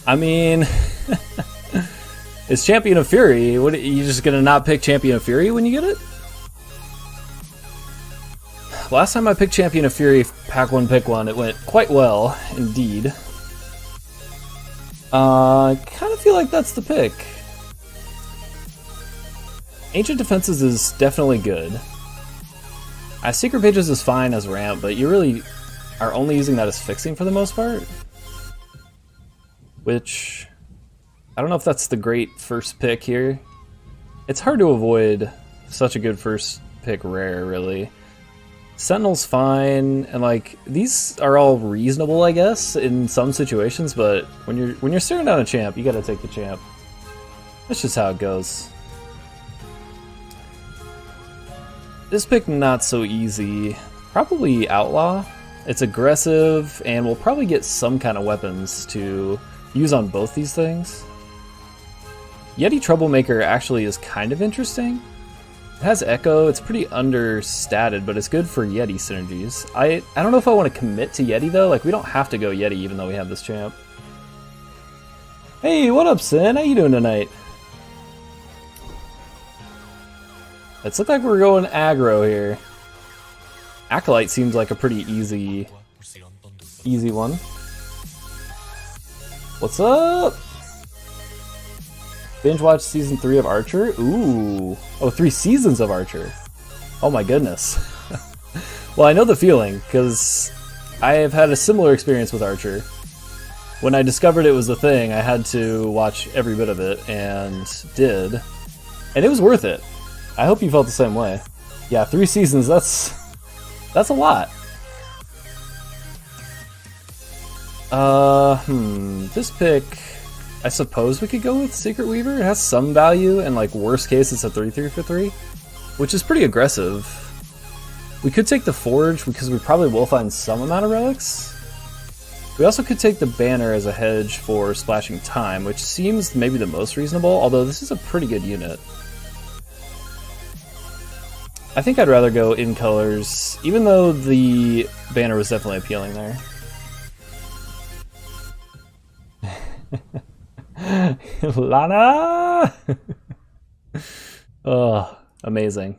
I mean, it's Champion of Fury. What, you just gonna not pick Champion of Fury when you get it? Last time I picked Champion of Fury, pack one, pick one, it went quite well, indeed. I kind of feel like that's the pick. Ancient Defenses is definitely good. Secret Pages is fine as ramp, but you really are only using that as fixing for the most part. Which, I don't know if that's the great first pick here. It's hard to avoid such a good first pick rare, really. Sentinel's fine, and like these are all reasonable, I guess, in some situations. But when you're staring down a champ, you gotta take the champ. That's just how it goes. This pick not so easy. Probably Outlaw. It's aggressive, and we'll probably get some kind of weapons to use on both these things. Yeti Troublemaker actually is kind of interesting. It has Echo, it's pretty understated, but it's good for Yeti synergies. I don't know if I want to commit to Yeti though, like we don't have to go Yeti even though we have this champ. Hey, what up Sin? How you doing tonight? Let's look like we're going aggro here. Acolyte seems like a pretty easy one. What's up? Binge watch season 3 of Archer? Ooh. Oh, 3 seasons of Archer. Oh my goodness. Well, I know the feeling, because I have had a similar experience with Archer. When I discovered it was a thing, I had to watch every bit of it, and did. And it was worth it. I hope you felt the same way. Yeah, 3 seasons, that's a lot. This pick, I suppose we could go with Secret Weaver. It has some value, and like worst case it's a 3/3 for 3, which is pretty aggressive. We could take the Forge because we probably will find some amount of relics. We also could take the Banner as a hedge for splashing time, which seems maybe the most reasonable, although this is a pretty good unit. I think I'd rather go in colors, even though the Banner was definitely appealing there. Lana! Oh, amazing.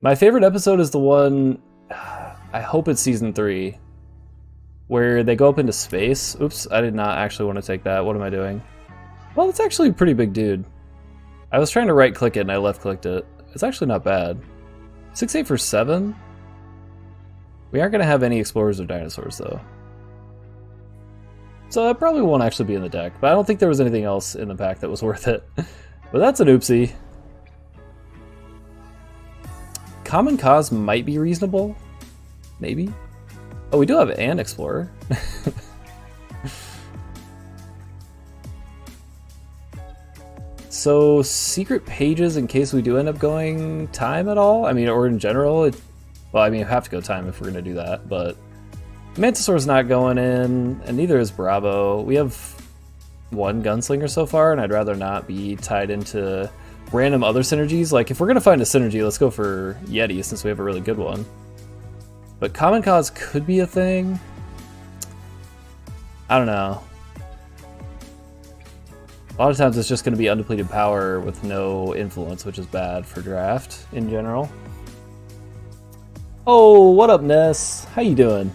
My favorite episode is the one, I hope it's season 3, where they go up into space. Oops, I did not actually want to take that. What am I doing? Well, it's actually a pretty big dude. I was trying to right click it and I left clicked it. It's actually not bad. 6/8 for 7? We aren't going to have any Explorers or Dinosaurs though. So that probably won't actually be in the deck, but I don't think there was anything else in the pack that was worth it. But that's an oopsie. Common Cause might be reasonable. Maybe. Oh, we do have an Explorer. So, Secret Pages in case we do end up going time at all? I mean, or in general? Well, I mean, you have to go time if we're going to do that, but... Mantisaur's not going in, and neither is Bravo. We have one Gunslinger so far, and I'd rather not be tied into random other synergies. Like, if we're going to find a synergy, let's go for Yeti, since we have a really good one. But Common Cause could be a thing. I don't know. A lot of times it's just going to be undepleted power with no influence, which is bad for draft in general. Oh, what up, Ness? How you doing?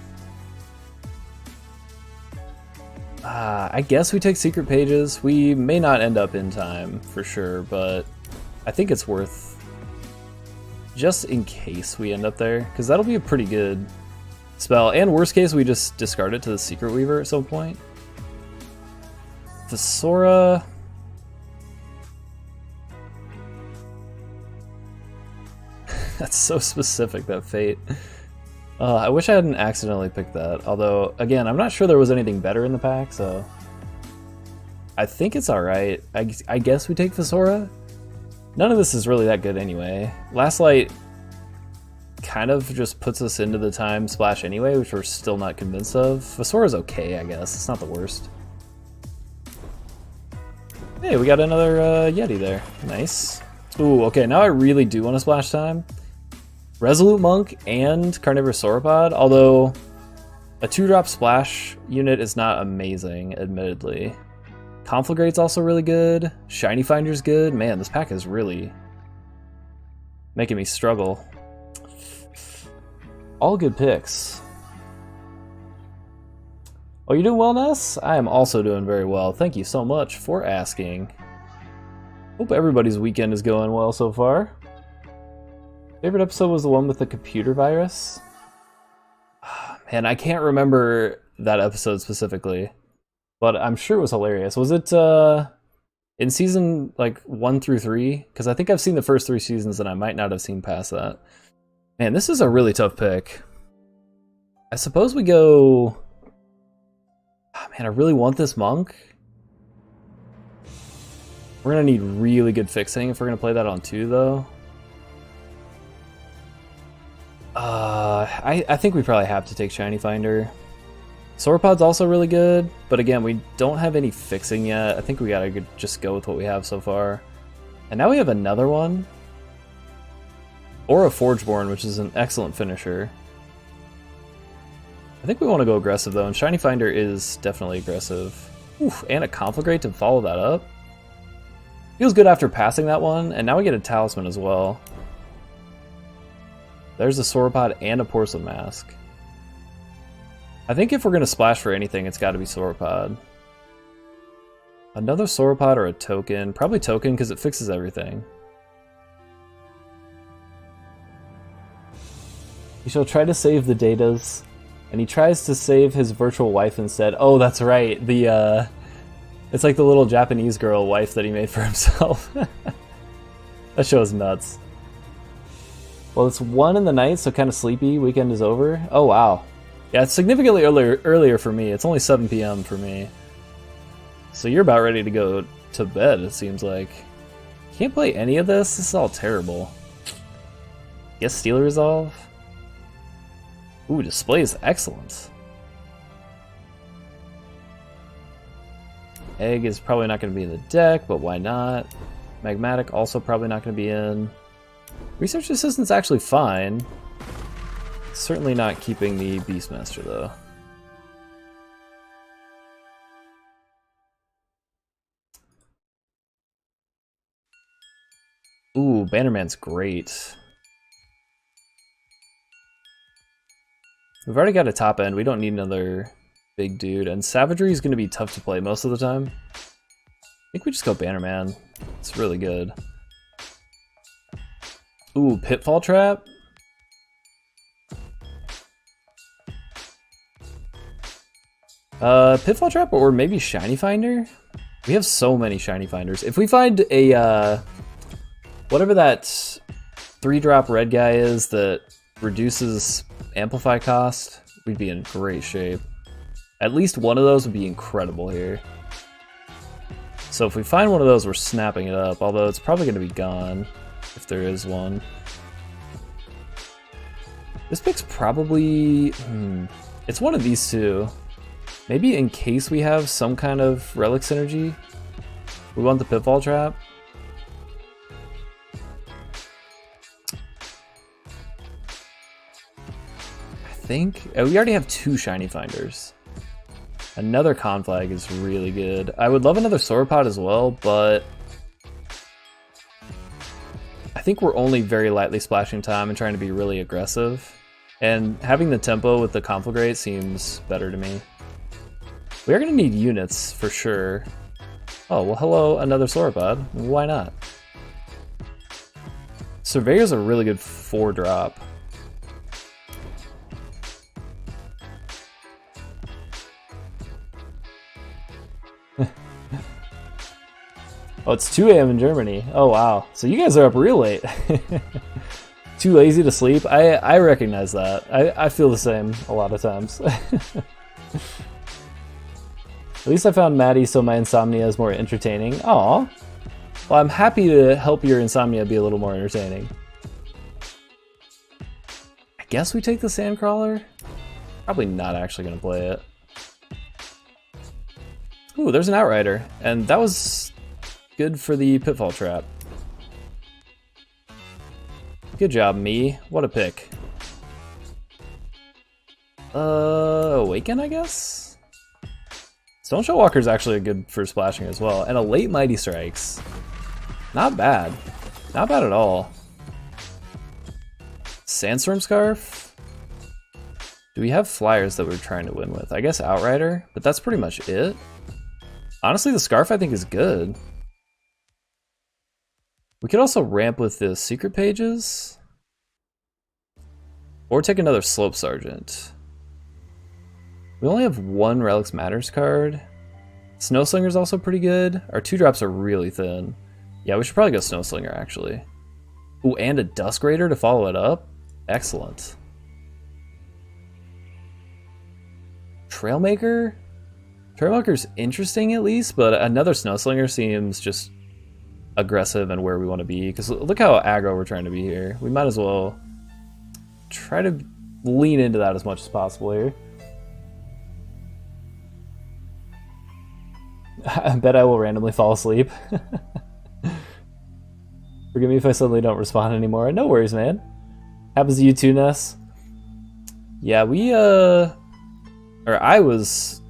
I guess we take Secret Pages. We may not end up in time, for sure, but I think it's worth just in case we end up there, because that'll be a pretty good spell. And worst case, we just discard it to the Secret Weaver at some point. Thesaura... That's so specific, that fate. I wish I hadn't accidentally picked that. Although, again, I'm not sure there was anything better in the pack, so... I think it's alright. I guess we take Thesaura? None of this is really that good anyway. Last Light kind of just puts us into the time splash anyway, which we're still not convinced of. Thesaura's okay, I guess. It's not the worst. Hey, we got another Yeti there. Nice. Ooh, okay, now I really do want to splash time. Resolute Monk and Carnivorous Sauropod, although, A 2-drop splash unit is not amazing, admittedly. Conflagrate's also really good. Shiny Finder's good. Man, this pack is really making me struggle. All good picks. Oh, you doing well, Ness? I am also doing very well. Thank you so much for asking. Hope everybody's weekend is going well so far. Favorite episode was the one with the computer virus. Man, I can't remember that episode specifically, but I'm sure it was hilarious. Was it in season like 1 through 3? Because I think I've seen the first 3 seasons and I might not have seen past that. Man, this is a really tough pick. I suppose we go... Oh, man, I really want this monk. We're going to need really good fixing if we're going to play that on 2, though. I think we probably have to take Shiny Finder. Sauropod's also really good, but again, we don't have any fixing yet. I think we gotta just go with what we have so far. And now we have another one. Or a Forgeborn, which is an excellent finisher. I think we want to go aggressive though, and Shiny Finder is definitely aggressive. Oof, and a Conflagrate to follow that up. Feels good after passing that one, and now we get a Talisman as well. There's a Sauropod and a Porcelain Mask. I think if we're going to splash for anything, it's got to be Sauropod. Another Sauropod or a Token. Probably Token because it fixes everything. He shall try to save the datas, and he tries to save his virtual wife instead. Oh, that's right. It's like the little Japanese girl wife that he made for himself. That show is nuts. Well, it's 1 in the night, so kind of sleepy. Weekend is over. Oh, wow. Yeah, it's significantly earlier for me. It's only 7 p.m. for me. So you're about ready to go to bed, it seems like. Can't play any of this? This is all terrible. Guess Steel Resolve? Ooh, display is excellent. Egg is probably not going to be in the deck, but why not? Magmatic also probably not going to be in. Research Assistant's actually fine. Certainly not keeping the Beastmaster, though. Ooh, Bannerman's great. We've already got a top end. We don't need another big dude. And Savagery is going to be tough to play most of the time. I think we just go Bannerman. It's really good. Ooh, Pitfall Trap? Pitfall Trap or maybe Shiny Finder? We have so many Shiny Finders. If we find a, whatever that 3-drop red guy is that reduces Amplify cost, we'd be in great shape. At least one of those would be incredible here. So if we find one of those, we're snapping it up, although it's probably going to be gone. If there is one. This pick's probably... It's one of these two. Maybe in case we have some kind of Relic Synergy. We want the Pitfall Trap. I think... Oh, we already have 2 Shiny Finders. Another Conflag is really good. I would love another Sauropod as well, but... I think we're only very lightly splashing time and trying to be really aggressive. And having the tempo with the Conflagrate seems better to me. We are going to need units for sure. Oh, well hello, another Sauropod. Why not? Surveyor's a really good 4-drop. Oh, it's 2 a.m. in Germany. Oh, wow. So you guys are up real late. Too lazy to sleep? I recognize that. I feel the same a lot of times. At least I found Maddie so my insomnia is more entertaining. Aw. Well, I'm happy to help your insomnia be a little more entertaining. I guess we take the Sandcrawler? Probably not actually going to play it. Ooh, there's an Outrider. And that was... good for the Pitfall Trap. Good job, me. What a pick. Awaken, I guess? Stoneshell Walker's actually a good for splashing as well. And a late Mighty Strikes. Not bad. Not bad at all. Sandstorm Scarf? Do we have flyers that we're trying to win with? I guess Outrider, but that's pretty much it. Honestly, the Scarf I think is good. We could also ramp with the secret pages. Or take another Slope Sergeant. We only have one Relics Matters card. Snowslinger's also pretty good. Our 2-drops are really thin. Yeah, we should probably go Snowslinger, actually. Ooh, and a Dusk Raider to follow it up? Excellent. Trailmaker? Trailmaker's interesting at least, but another Snowslinger seems just aggressive and where we want to be. Because look how aggro we're trying to be here. We might as well try to lean into that as much as possible here. I bet I will randomly fall asleep. Forgive me if I suddenly don't respond anymore. No worries, man. Happens to you too, Ness. Yeah, I was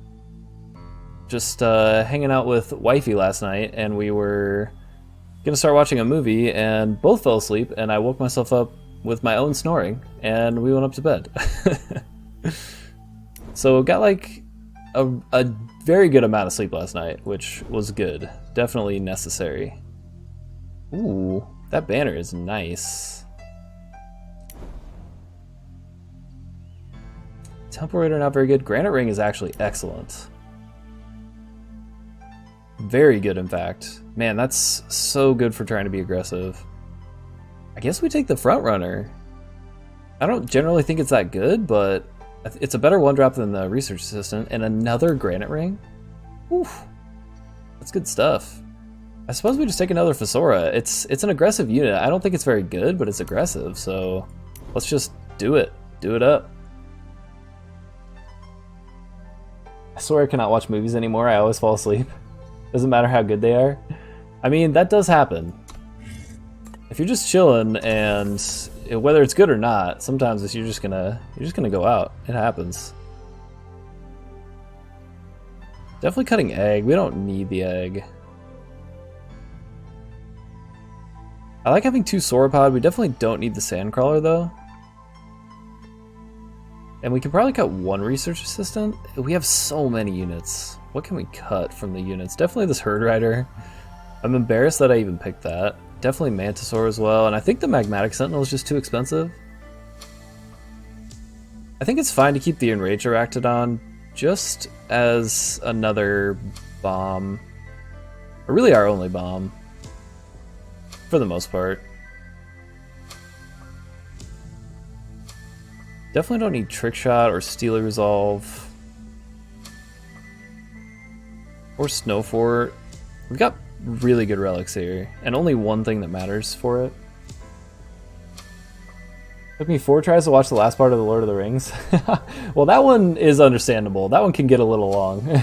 just hanging out with wifey last night, and we were gonna start watching a movie, and both fell asleep, and I woke myself up with my own snoring, and we went up to bed. So got like a very good amount of sleep last night, which was good. Definitely necessary. Ooh, that banner is nice. Temple Raider not very good. Granite Ring is actually excellent. Very good, in fact. Man, that's so good for trying to be aggressive. I guess we take the front runner. I don't generally think it's that good, but it's a better 1-drop than the Research Assistant. And another Granite Ring? Oof. That's good stuff. I suppose we just take another Fesora. It's an aggressive unit. I don't think it's very good, but it's aggressive, so let's just do it. Do it up. I swear I cannot watch movies anymore. I always fall asleep. Doesn't matter how good they are. I mean, that does happen. If you're just chilling, and whether it's good or not, sometimes you're just gonna go out. It happens. Definitely cutting egg. We don't need the egg. I like having 2 Sauropod. We definitely don't need the Sandcrawler though. And we can probably cut 1 Research Assistant. We have so many units. What can we cut from the units? Definitely this Herd Rider. I'm embarrassed that I even picked that. Definitely Mantisaur as well. And I think the Magmatic Sentinel is just too expensive. I think it's fine to keep the Enraged Arachnodon just as another bomb. Or really our only bomb. For the most part. Definitely don't need Trick Shot or Steely Resolve. Or Snow Fort. We've got really good relics here. And only one thing that matters for it. Took me 4 tries to watch the last part of The Lord of the Rings. Well, that one is understandable. That one can get a little long.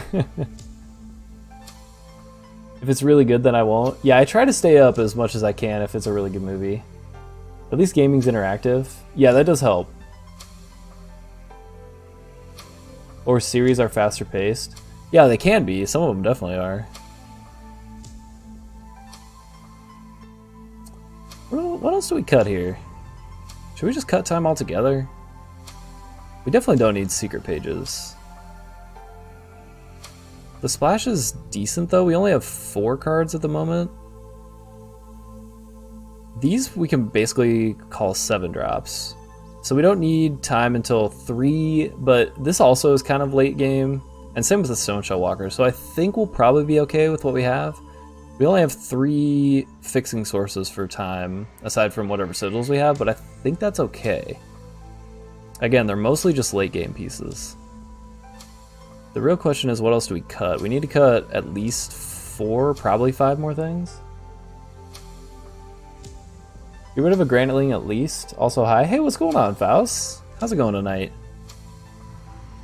If it's really good, then I won't. Yeah, I try to stay up as much as I can if it's a really good movie. At least gaming's interactive. Yeah, that does help. Or series are faster paced. Yeah, they can be. Some of them definitely are. What else do we cut here? Should we just cut time altogether? We definitely don't need secret pages. The splash is decent though. We only have 4 cards at the moment. These we can basically call 7-drops. So we don't need time until 3, but this also is kind of late game. And same with the Stoneshell Walker. So I think we'll probably be okay with what we have. We only have 3 fixing sources for time, aside from whatever sigils we have, but I think that's okay. Again, they're mostly just late game pieces. The real question is, what else do we cut? We need to cut at least 4, probably 5 more things. Get rid of a Granitling at least. Also, hi. Hey, what's going on, Faust? How's it going tonight?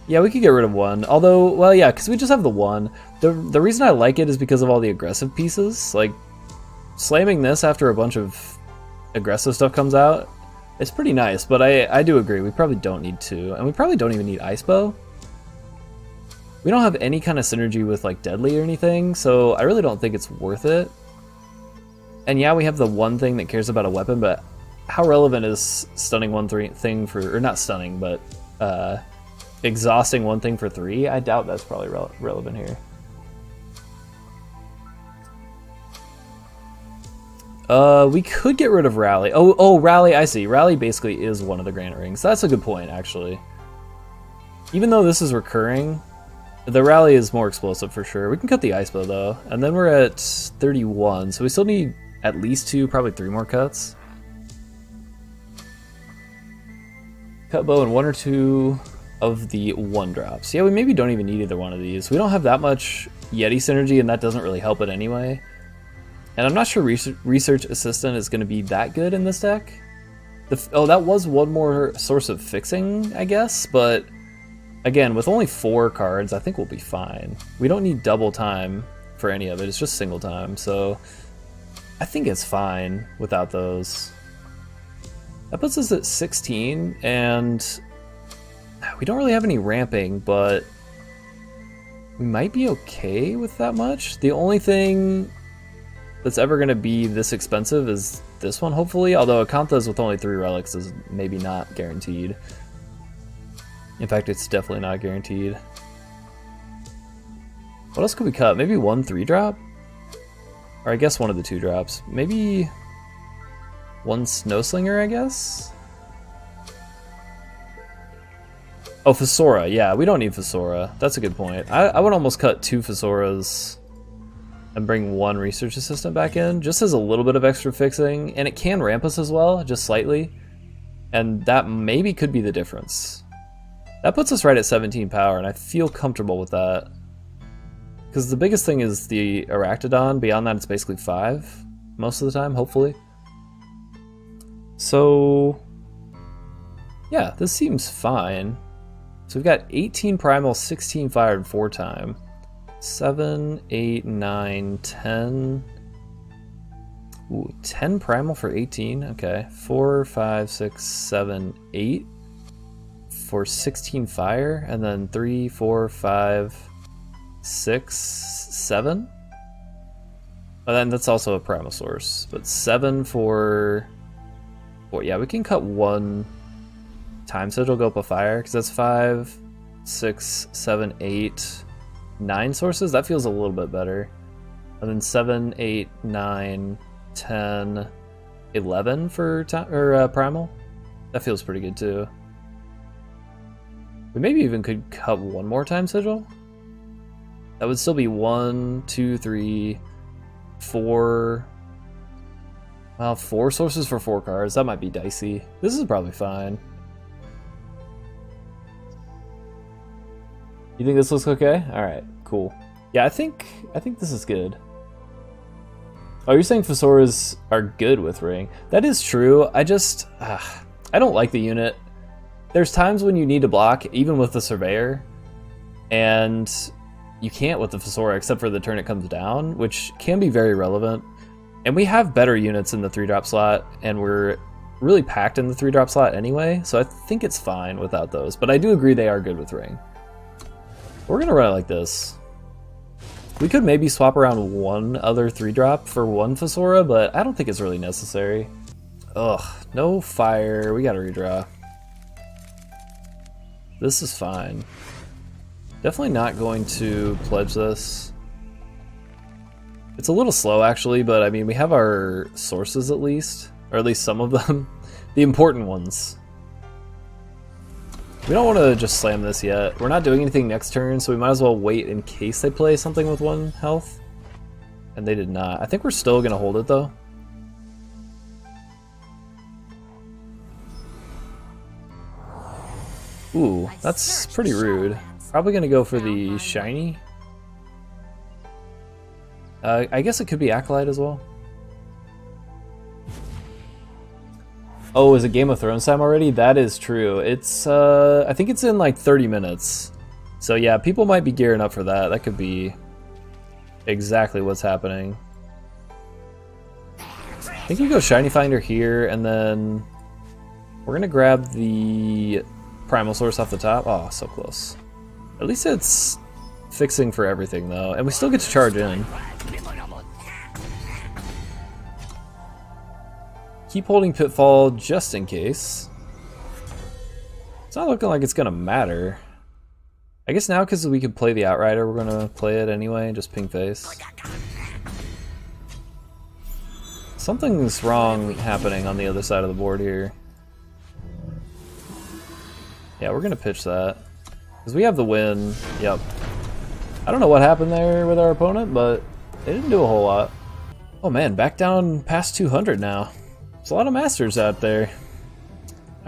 Yeah, we could get rid of 1. Although, well, yeah, because we just have the 1. The reason I like it is because of all the aggressive pieces. Like, slamming this after a bunch of aggressive stuff comes out It's pretty nice, but I do agree, we probably don't need 2. And we probably don't even need Ice Bow. We don't have any kind of synergy with like Deadly or anything, so I really don't think it's worth it. And yeah, we have the one thing that cares about a weapon, but how relevant is stunning one thing for, or not stunning, but exhausting one thing for 3? I doubt that's probably relevant here. We could get rid of Rally. Oh, Rally, I see. Rally basically is one of the Granite Rings. That's a good point, actually. Even though this is recurring, the Rally is more explosive for sure. We can cut the Ice Bow, though. And then we're at 31, so we still need at least 2, probably 3 more cuts. Cut Bow and 1 or 2 of the 1-drops. Yeah, we maybe don't even need either one of these. We don't have that much Yeti synergy, and that doesn't really help it anyway. And I'm not sure Research Assistant is going to be that good in this deck. Oh, that was one more source of fixing, I guess, but again, with only 4 cards, I think we'll be fine. We don't need double time for any of it, it's just single time, so I think it's fine without those. That puts us at 16, and we don't really have any ramping, but we might be okay with that much. The only thing that's ever going to be this expensive is this one, hopefully, although Akanthas with only 3 relics is maybe not guaranteed. In fact, it's definitely not guaranteed. What else could we cut? Maybe 1 3-drop? Or I guess one of the 2-drops. Maybe 1 Snowslinger, I guess? Oh, Fesora. Yeah, we don't need Fesora. That's a good point. I would almost cut 2 Fesoras and bring 1 Research Assistant back in, just as a little bit of extra fixing, and it can ramp us as well, just slightly, and that maybe could be the difference. That puts us right at 17 power, and I feel comfortable with that. Because the biggest thing is the Arachnodon, beyond that it's basically 5, most of the time, hopefully. So, yeah, this seems fine. So we've got 18 Primal, 16 Fire, and 4 Time. 7, 8, 9, 10. Ooh, 10 Primal for 18. Okay. 4, 5, 6, 7, 8 for 16 Fire. And then 3, 4, 5, 6, 7. And then that's also a Primal source. But 7 for... Well, yeah, we can cut 1 Time Sigil, go up a Fire, because that's 5, 6, 7, 8... 9 sources. That feels a little bit better. And then 7, 8, 9, 10, 11 for Primal. That feels pretty good too. We maybe even could cut 1 more Time Sigil. That would still be 1, 2, 3, 4. Well, 4 sources for 4 cards. That might be dicey. This is probably fine. You think this looks okay? Alright, cool. Yeah, I think this is good. Oh, you're saying Fesoras are good with Ring. That is true. I just... I don't like the unit. There's times when you need to block, even with the Surveyor, and you can't with the Fesora except for the turn it comes down, which can be very relevant. And we have better units in the 3-drop slot, and we're really packed in the 3-drop slot anyway, so I think it's fine without those. But I do agree they are good with Ring. We're gonna run it like this. We could maybe swap around 1 other 3-drop for 1 Fesora, but I don't think it's really necessary. Ugh, no Fire. We gotta redraw. This is fine. Definitely not going to pledge this. It's a little slow actually, but I mean we have our sources at least, or at least some of them, the important ones. We don't want to just slam this yet. We're not doing anything next turn, so we might as well wait in case they play something with 1 health. And they did not. I think we're still going to hold it, though. Ooh, that's pretty rude. Probably going to go for the shiny. I guess it could be Acolyte as well. Oh, is it Game of Thrones time already? That is true. It's, I think it's in like 30 minutes. So yeah, people might be gearing up for that. That could be exactly what's happening. I think we go Shiny Finder here, and then We're gonna grab the Primal Source off the top. Oh, so close. At least it's fixing for everything though, and we still get to charge in. Keep holding Pitfall just in case. It's not looking like it's gonna matter. I guess now because we can play the Outrider, we're gonna play it anyway, just ping face. Something's wrong happening on the other side of the board here. Yeah, we're gonna pitch that. Because we have the win. Yep. I don't know what happened there with our opponent, but they didn't do a whole lot. Oh man, back down past 200 now. There's a lot of masters out there.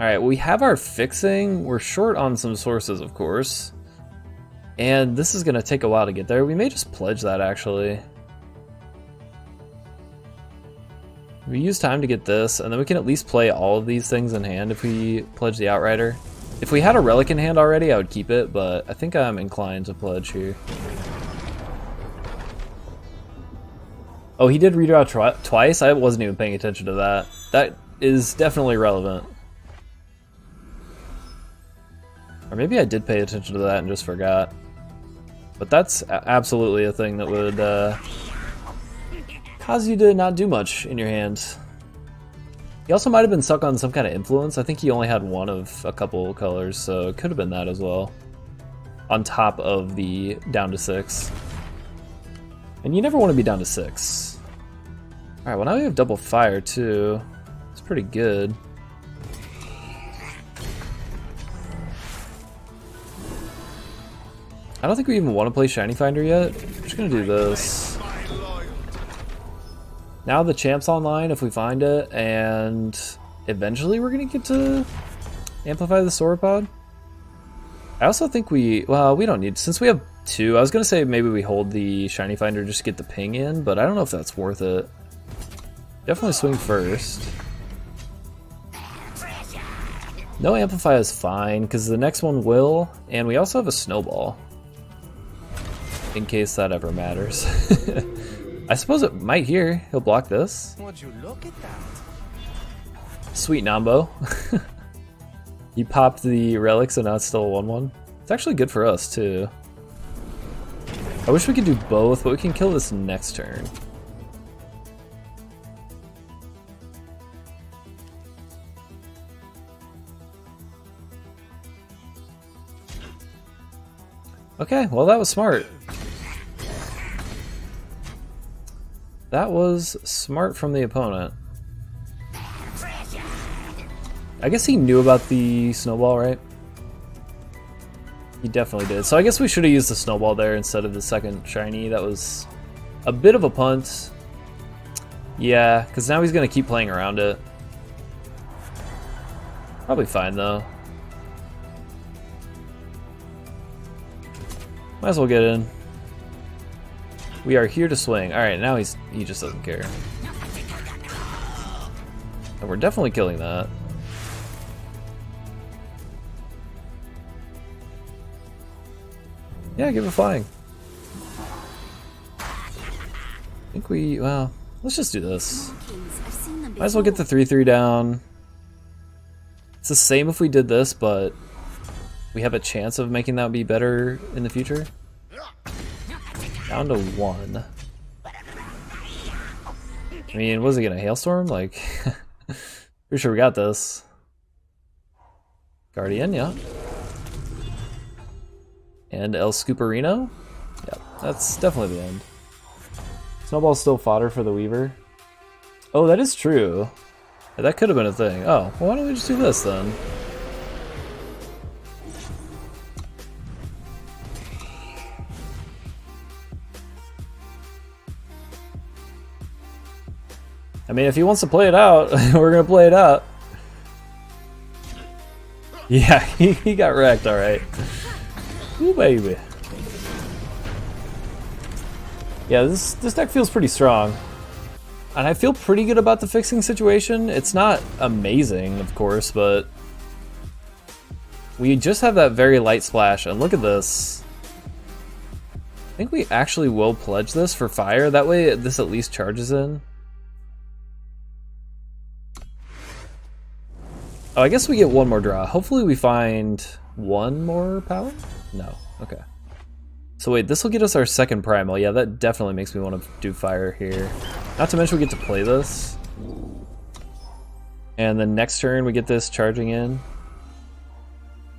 Alright, we have our fixing. We're short on some sources, of course. And this is gonna take a while to get there. We may just pledge that, actually. We use time to get this, and then we can at least play all of these things in hand if we pledge the Outrider. If we had a Relic in hand already, I would keep it, but I think I'm inclined to pledge here. Oh, he did redraw twice? I wasn't even paying attention to that. That is definitely relevant. Or maybe I did pay attention to that and just forgot. But that's absolutely a thing that would cause you to not do much in your hand. He also might have been stuck on some kind of influence. I think he only had one of a couple colors, so it could have been that as well. On top of the down to 6. And you never want to be down to 6. Alright, well now we have double fire too. It's pretty good. I don't think we even want to play Shiny Finder yet. I'm just gonna do this. Now the champ's online if we find it, and eventually we're gonna get to amplify the Sauropod. I also think well, we don't need, since we have 2, I was gonna say maybe we hold the Shiny Finder just to get the ping in, but I don't know if that's worth it. Definitely swing first. No amplify is fine, because the next one will, and we also have a Snowball. In case that ever matters. I suppose it might here. He'll block this. Would you look at that? Sweet Nambo. He popped the relic, so now it's still a 1-1. It's actually good for us, too. I wish we could do both, but we can kill this next turn. Okay, well that was smart. That was smart from the opponent. I guess he knew about the Snowball, right? He definitely did. So I guess we should have used the Snowball there instead of the second Shiny. That was a bit of a punt. Yeah, because now he's going to keep playing around it. Probably fine, though. Might as well get in. We are here to swing. Alright, now he just doesn't care. And we're definitely killing that. Yeah, give it flying. I think well, let's just do this. Might as well get the 3-3 down. It's the same if we did this, but we have a chance of making that be better in the future. Down to 1. I mean, was it gonna hailstorm? Like, pretty sure we got this. Guardian, yeah. And El Scooperino? Yeah, that's definitely the end. Snowball's still fodder for the Weaver. Oh, that is true. Yeah, that could have been a thing. Oh, well, why don't we just do this then? I mean, if he wants to play it out, we're gonna play it out. Yeah, he got wrecked, alright. Ooh, baby. Yeah, this deck feels pretty strong. And I feel pretty good about the fixing situation. It's not amazing, of course, but we just have that very light splash, and look at this. I think we actually will pledge this for fire. That way this at least charges in. Oh, I guess we get one more draw. Hopefully we find one more power? No. Okay. So wait, this will get us our second primal. Yeah, that definitely makes me want to do fire here. Not to mention we get to play this. And then next turn we get this charging in.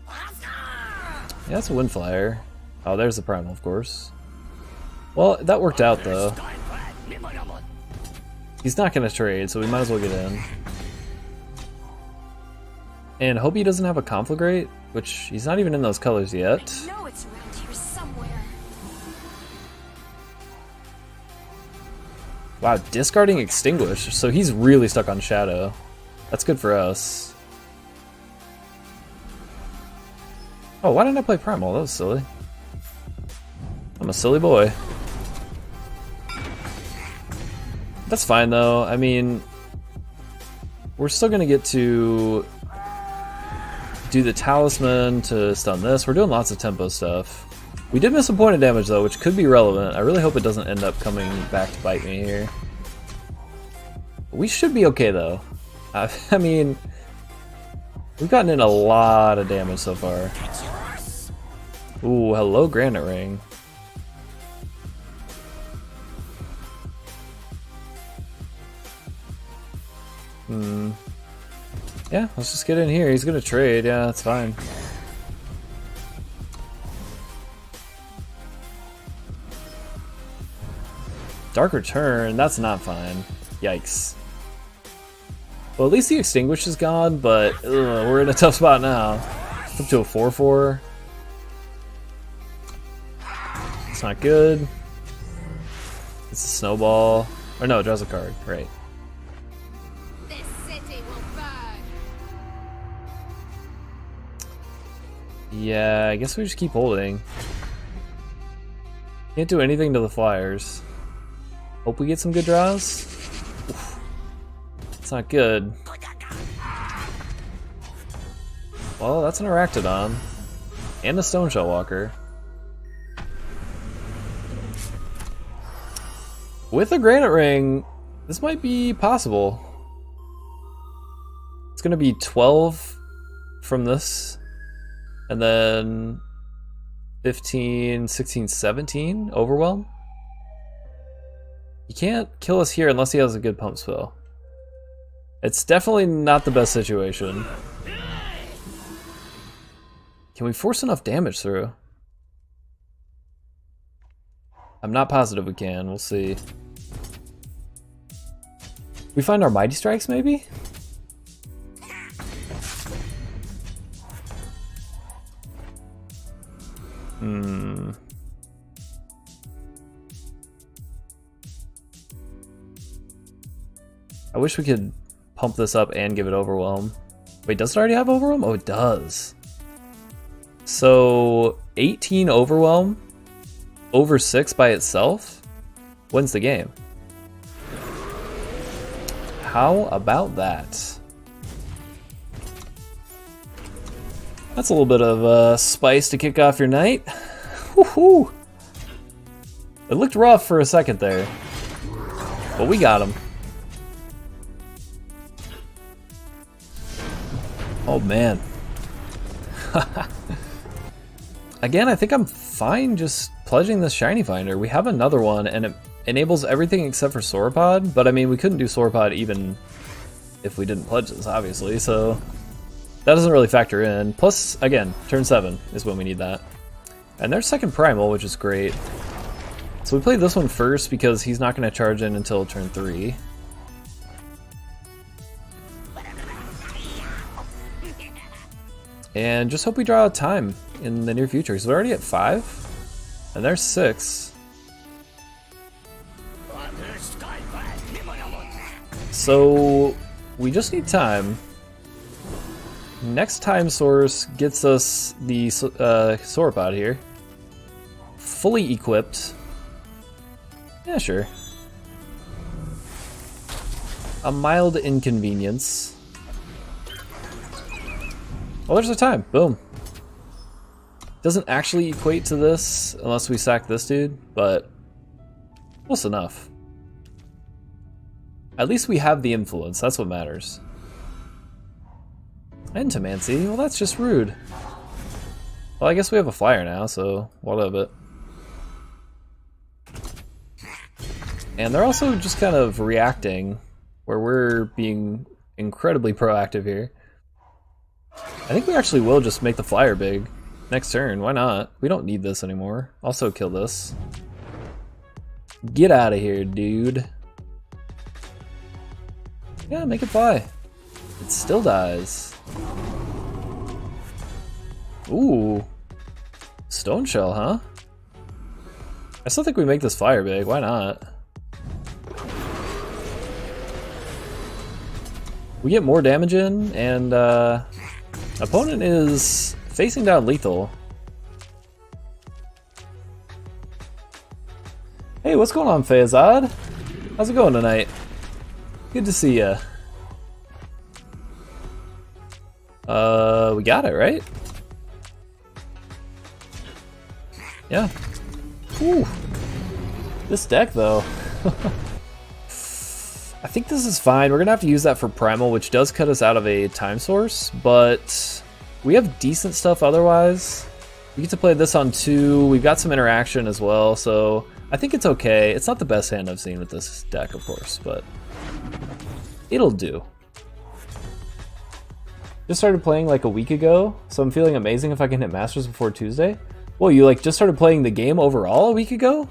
Yeah, that's a wind flyer. Oh, there's the primal, of course. Well, that worked out though. He's not going to trade, so we might as well get in. And hope he doesn't have a conflagrate, which he's not even in those colors yet. I know it's around here somewhere. Wow, discarding Extinguish, so he's really stuck on Shadow. That's good for us. Oh, why didn't I play Primal? That was silly. I'm a silly boy. That's fine though. I mean, we're still gonna get to do the talisman to stun this. We're doing lots of tempo stuff. We did miss a point of damage though, which could be relevant. I really hope it doesn't end up coming back to bite me here. We should be okay though. I mean, we've gotten in a lot of damage so far. Ooh, hello Granite Ring. Yeah, let's just get in here. He's gonna trade. Yeah, that's fine. Dark Return, that's not fine. Yikes. Well, at least the Extinguish is gone, but ugh, we're in a tough spot now. Up to a 4/4. It's not good. It's a snowball. Or no, it draws a card. Right. This city will burn. Yeah, I guess we just keep holding. Can't do anything to the flyers. Hope we get some good draws. Oof. It's not good. Well, that's an Arachnodon. And a Stone Shell Walker. With a Granite Ring, this might be possible. It's gonna be 12 from this. And then 15, 16, 17 Overwhelm. He can't kill us here unless he has a good pump spell. It's definitely not the best situation. Can we force enough damage through? I'm not positive we can. We'll see. We find our Mighty Strikes, maybe? I wish we could pump this up and give it Overwhelm. Wait, does it already have Overwhelm? Oh, it does. So, 18 Overwhelm over 6 by itself wins the game. How about that? That's a little bit of spice to kick off your night. Woohoo! It looked rough for a second there, but we got him. Oh man. Again, I think I'm fine just pledging this Shiny Finder. We have another one and it enables everything except for Sauropod, but I mean we couldn't do Sauropod even if we didn't pledge this, obviously, so that doesn't really factor in. Plus, again, turn 7 is when we need that. And there's second Primal, which is great. So we played this one first because he's not going to charge in until turn 3. And just hope we draw out time in the near future, because we're already at 5, and there's 6. So we just need time. Next time source gets us the Sauropod here. Fully equipped. Yeah, sure. A mild inconvenience. Well, there's the time. Boom. Doesn't actually equate to this unless we sack this dude, but close enough. At least we have the influence. That's what matters. Entomancy? Well, that's just rude. Well, I guess we have a flyer now, so what of it? And they're also just kind of reacting, where we're being incredibly proactive here. I think we actually will just make the flyer big next turn. Why not? We don't need this anymore. Also kill this. Get out of here, dude. Yeah, make it fly. It still dies. Ooh. Stone shell, huh? I still think we make this flyer big. Why not? We get more damage in, and opponent is facing down lethal. Hey, what's going on, Fayazad? How's it going tonight? Good to see ya. We got it, right? Yeah. Ooh. This deck, though. I think this is fine. We're gonna have to use that for Primal, which does cut us out of a time source, but we have decent stuff otherwise. We get to play this on 2. We've got some interaction as well, so I think it's okay. It's not the best hand I've seen with this deck, of course, but it'll do. Just started playing like a week ago, so I'm feeling amazing if I can hit Masters before Tuesday. Whoa, you like just started playing the game overall a week ago?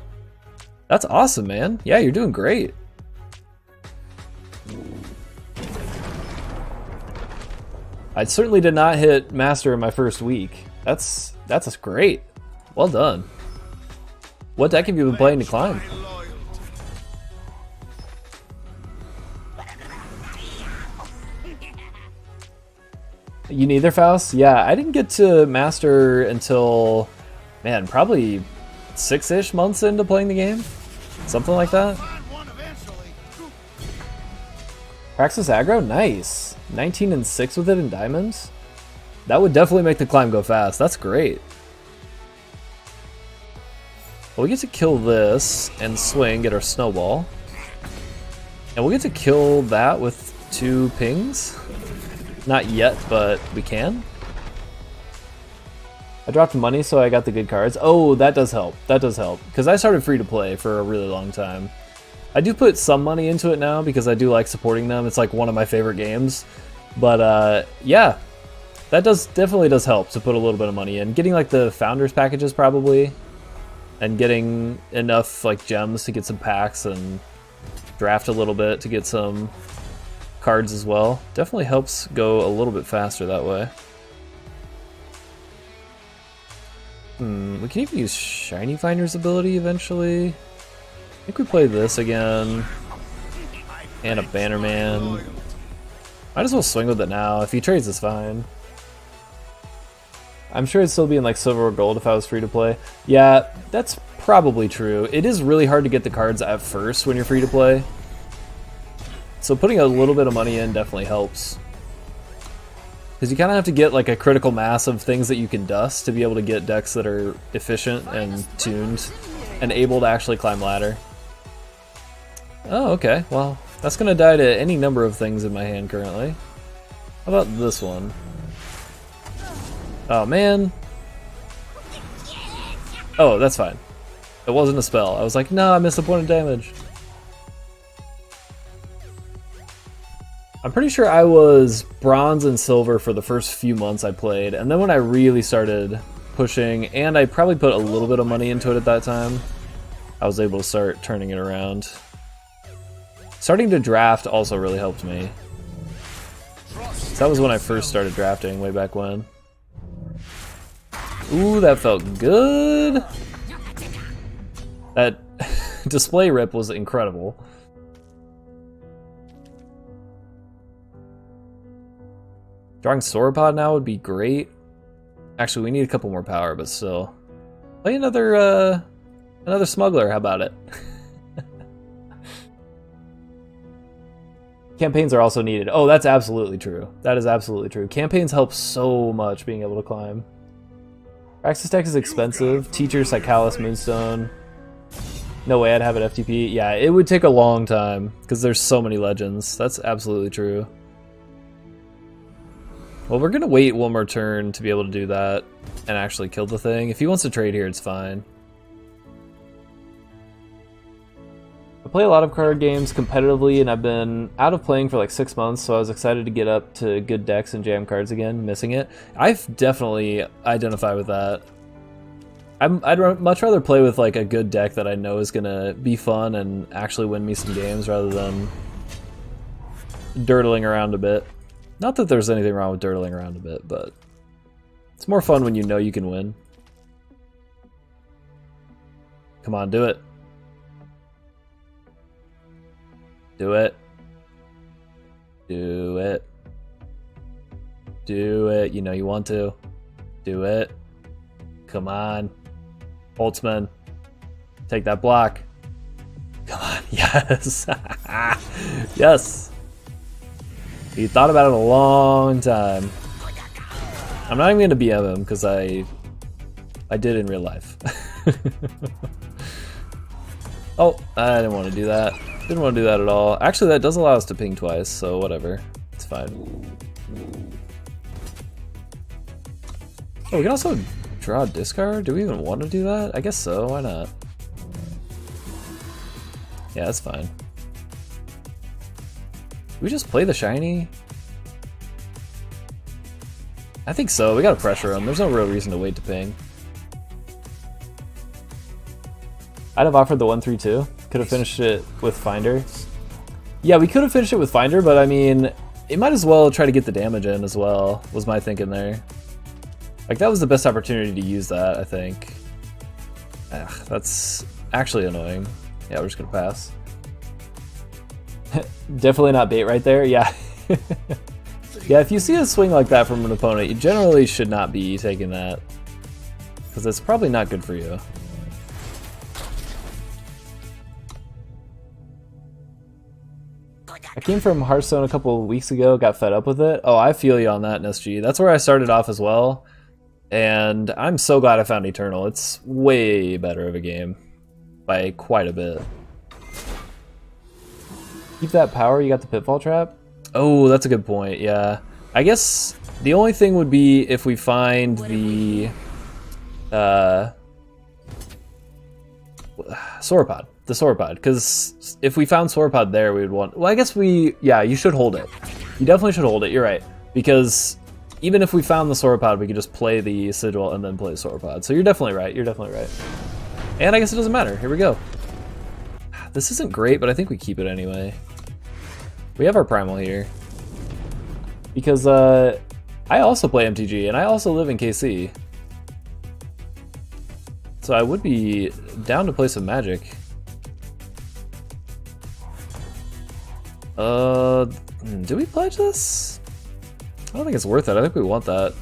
That's awesome, man. Yeah, you're doing great. I certainly did not hit Master in my first week. That's great. Well done. What deck have you been playing to climb? You neither, Faust? Yeah, I didn't get to Master until, man, probably 6-ish months into playing the game. Something like that. Praxis Aggro? Nice. 19 and 6 with it in diamonds? That would definitely make the climb go fast. That's great. Well, we get to kill this and swing, get our snowball. And we'll get to kill that with 2 pings. Not yet, but we can. I dropped money, so I got the good cards. Oh, that does help. That does help. Because I started free to play for a really long time. I do put some money into it now because I do like supporting them. It's like one of my favorite games. But yeah, that definitely does help to put a little bit of money in. Getting like the founders packages probably, and getting enough like gems to get some packs and draft a little bit to get some cards as well. Definitely helps go a little bit faster that way. We can even use Shiny Finder's ability eventually. I think we play this again. And a Bannerman. Might as well swing with it now. If he trades, it's fine. I'm sure it'd still be in like silver or gold if I was free to play. Yeah, that's probably true. It is really hard to get the cards at first when you're free to play. So putting a little bit of money in definitely helps. Because you kind of have to get like a critical mass of things that you can dust to be able to get decks that are efficient and tuned and able to actually climb ladder. Oh, okay. Well, that's going to die to any number of things in my hand currently. How about this one? Oh, man. Oh, that's fine. It wasn't a spell. I was like, no, I missed a point of damage. I'm pretty sure I was bronze and silver for the first few months I played, and then when I really started pushing, and I probably put a little bit of money into it at that time, I was able to start turning it around. Starting to draft also really helped me. So that was when I first started drafting, way back when. Ooh, that felt good! That display rip was incredible. Drawing Sauropod now would be great. Actually, we need a couple more power, but still. Play another smuggler, how about it? Campaigns are also needed. Oh, that's absolutely true. That is absolutely true. Campaigns help so much being able to climb. Praxis deck is expensive. Teacher, Psychalis, Moonstone. No way I'd have an FTP. Yeah, it would take a long time because there's so many legends. That's absolutely true. Well, we're gonna wait one more turn to be able to do that and actually kill the thing. If he wants to trade here, it's fine. I play a lot of card games competitively, and I've been out of playing for like 6 months, so I was excited to get up to good decks and jam cards again, missing it. I've definitely identified with that. I'd much rather play with like a good deck that I know is gonna be fun and actually win me some games rather than dirtling around a bit. Not that there's anything wrong with dirtling around a bit, but it's more fun when you know you can win. Come on, do it. Do it. Do it. Do it. You know you want to. Do it. Come on. Holtzman. Take that block. Come on. Yes. Yes. He thought about it a long time. I'm not even going to BM him because I did in real life. Oh, I didn't want to do that. Didn't want to do that at all. Actually, that does allow us to ping twice, so whatever. It's fine. Oh, we can also draw a discard? Do we even want to do that? I guess so. Why not? Yeah, that's fine. We just play the shiny? I think so. We gotta pressure him. There's no real reason to wait to ping. I'd have offered the 1-3-2. Could have finished it with Finder. Yeah, we could have finished it with Finder, but I mean, it might as well try to get the damage in as well, was my thinking there. Like, that was the best opportunity to use that, I think. Ugh, that's actually annoying. Yeah, we're just gonna pass. Definitely not bait right there, yeah. Yeah, if you see a swing like that from an opponent, you generally should not be taking that, because it's probably not good for you. I came from Hearthstone a couple of weeks ago, got fed up with it. Oh, I feel you on that in SG. That's where I started off as well, and I'm so glad I found Eternal. It's way better of a game, by quite a bit. Keep that power, you got the Pitfall Trap? Oh, that's a good point, yeah. I guess the only thing would be if we find the Sauropod. The Sauropod, because if we found Sauropod there, we would want... Well, I guess yeah, you should hold it. You definitely should hold it, you're right. Because even if we found the Sauropod, we could just play the Sigil and then play the Sauropod. So you're definitely right, you're definitely right. And I guess it doesn't matter, here we go. This isn't great, but I think we keep it anyway. We have our Primal here. Because I also play MTG, and I also live in KC. So I would be down to play some Magic. Do we pledge this? I don't think it's worth it. I think we want that.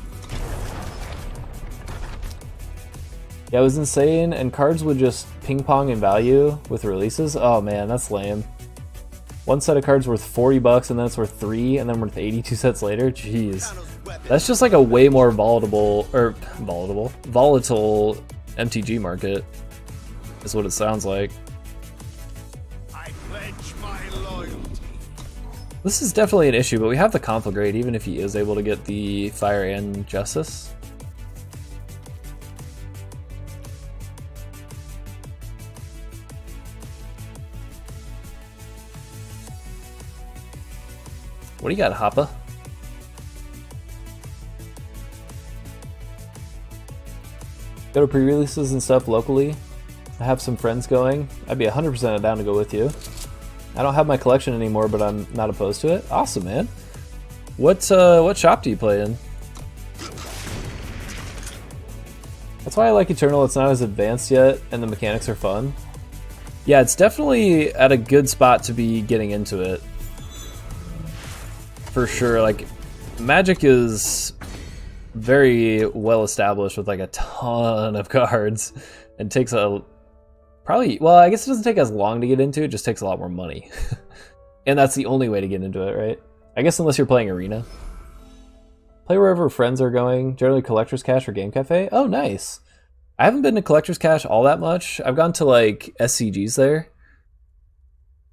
Yeah, it was insane, and cards would just ping pong in value with releases. Oh man, that's lame. One set of cards worth 40 bucks, and then it's worth 3, and then worth 82 sets later. Jeez, that's just like a way more volatile MTG market. Is what it sounds like. I pledge my loyalty. This is definitely an issue, but we have the Conflagrate, even if he is able to get the Fire and Justice. What do you got, Hoppa? Go to pre-releases and stuff locally. I have some friends going. I'd be 100% down to go with you. I don't have my collection anymore, but I'm not opposed to it. Awesome, man. What shop do you play in? That's why I like Eternal. It's not as advanced yet, and the mechanics are fun. Yeah, it's definitely at a good spot to be getting into it. For sure, like, Magic is very well established with like a ton of cards, and takes a well, I guess it doesn't take as long to get into, it just takes a lot more money. And that's the only way to get into it, right? I guess unless you're playing Arena. Play wherever friends are going, generally Collector's Cache or Game Cafe. Oh, nice. I haven't been to Collector's Cache all that much. I've gone to like SCGs there.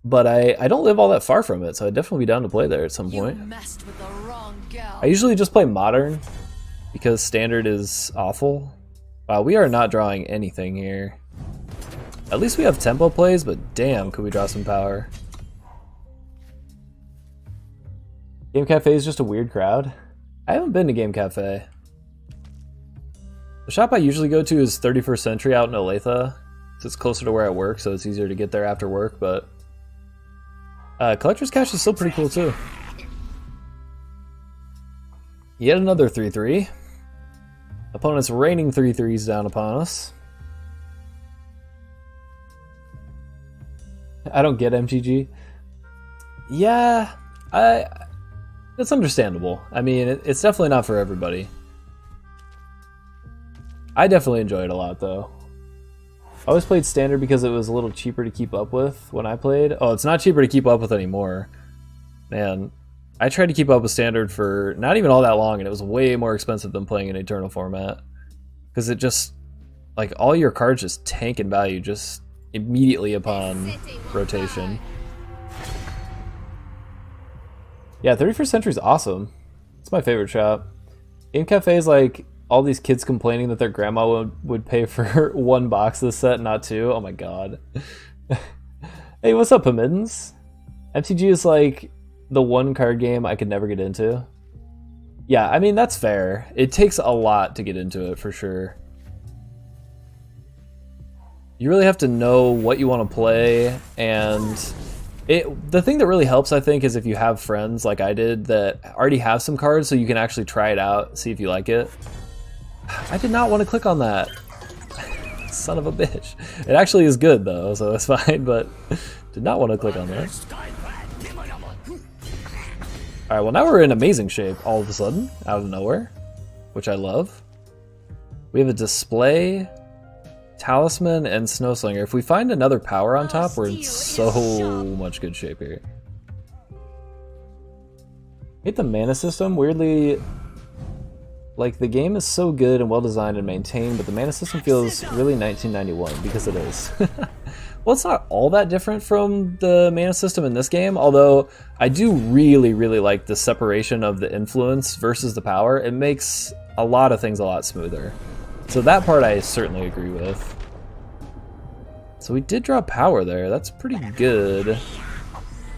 But I don't live all that far from it, so I'd definitely be down to play there at some point. You messed with the wrong girl. I usually just play Modern because Standard is awful. Wow, we are not drawing anything here. At least we have tempo plays, but damn, could we draw some power. Game Cafe is just a weird crowd. I haven't been to Game Cafe. The shop I usually go to is 31st Century out in Olathe. So it's closer to where I work, so it's easier to get there after work, but Collector's Cache is still pretty cool too. Yet another 3-3. Opponent's raining 3-3s down upon us. I don't get MTG. Yeah, it's understandable. I mean, it's definitely not for everybody. I definitely enjoy it a lot, though. I always played Standard because it was a little cheaper to keep up with when I played. Oh, it's not cheaper to keep up with anymore. Man, I tried to keep up with Standard for not even all that long, and it was way more expensive than playing an Eternal format. Because it just, like, all your cards just tank in value just immediately upon rotation. Yeah, 31st Century is awesome. It's my favorite shop. Game Cafe is like all these kids complaining that their grandma would pay for one box of this set, not two. Oh my god. Hey, what's up, Pamiddens? MTG is like the one card game I could never get into. Yeah, I mean, that's fair. It takes a lot to get into it, for sure. You really have to know what you want to play, and the thing that really helps, I think, is if you have friends like I did that already have some cards, so you can actually try it out, see if you like it. I did not want to click on that. Son of a bitch. It actually is good, though, so that's fine, but did not want to click on that. Alright, well now we're in amazing shape all of a sudden, out of nowhere, which I love. We have a display, talisman, and snowslinger. If we find another power on top, we're in so much good shape here. I hate the mana system. Weirdly, like, the game is so good and well designed and maintained, but the mana system feels really 1991, because it is. Well, it's not all that different from the mana system in this game, although I do really, really like the separation of the influence versus the power. It makes a lot of things a lot smoother. So that part I certainly agree with. So we did draw power there. That's pretty good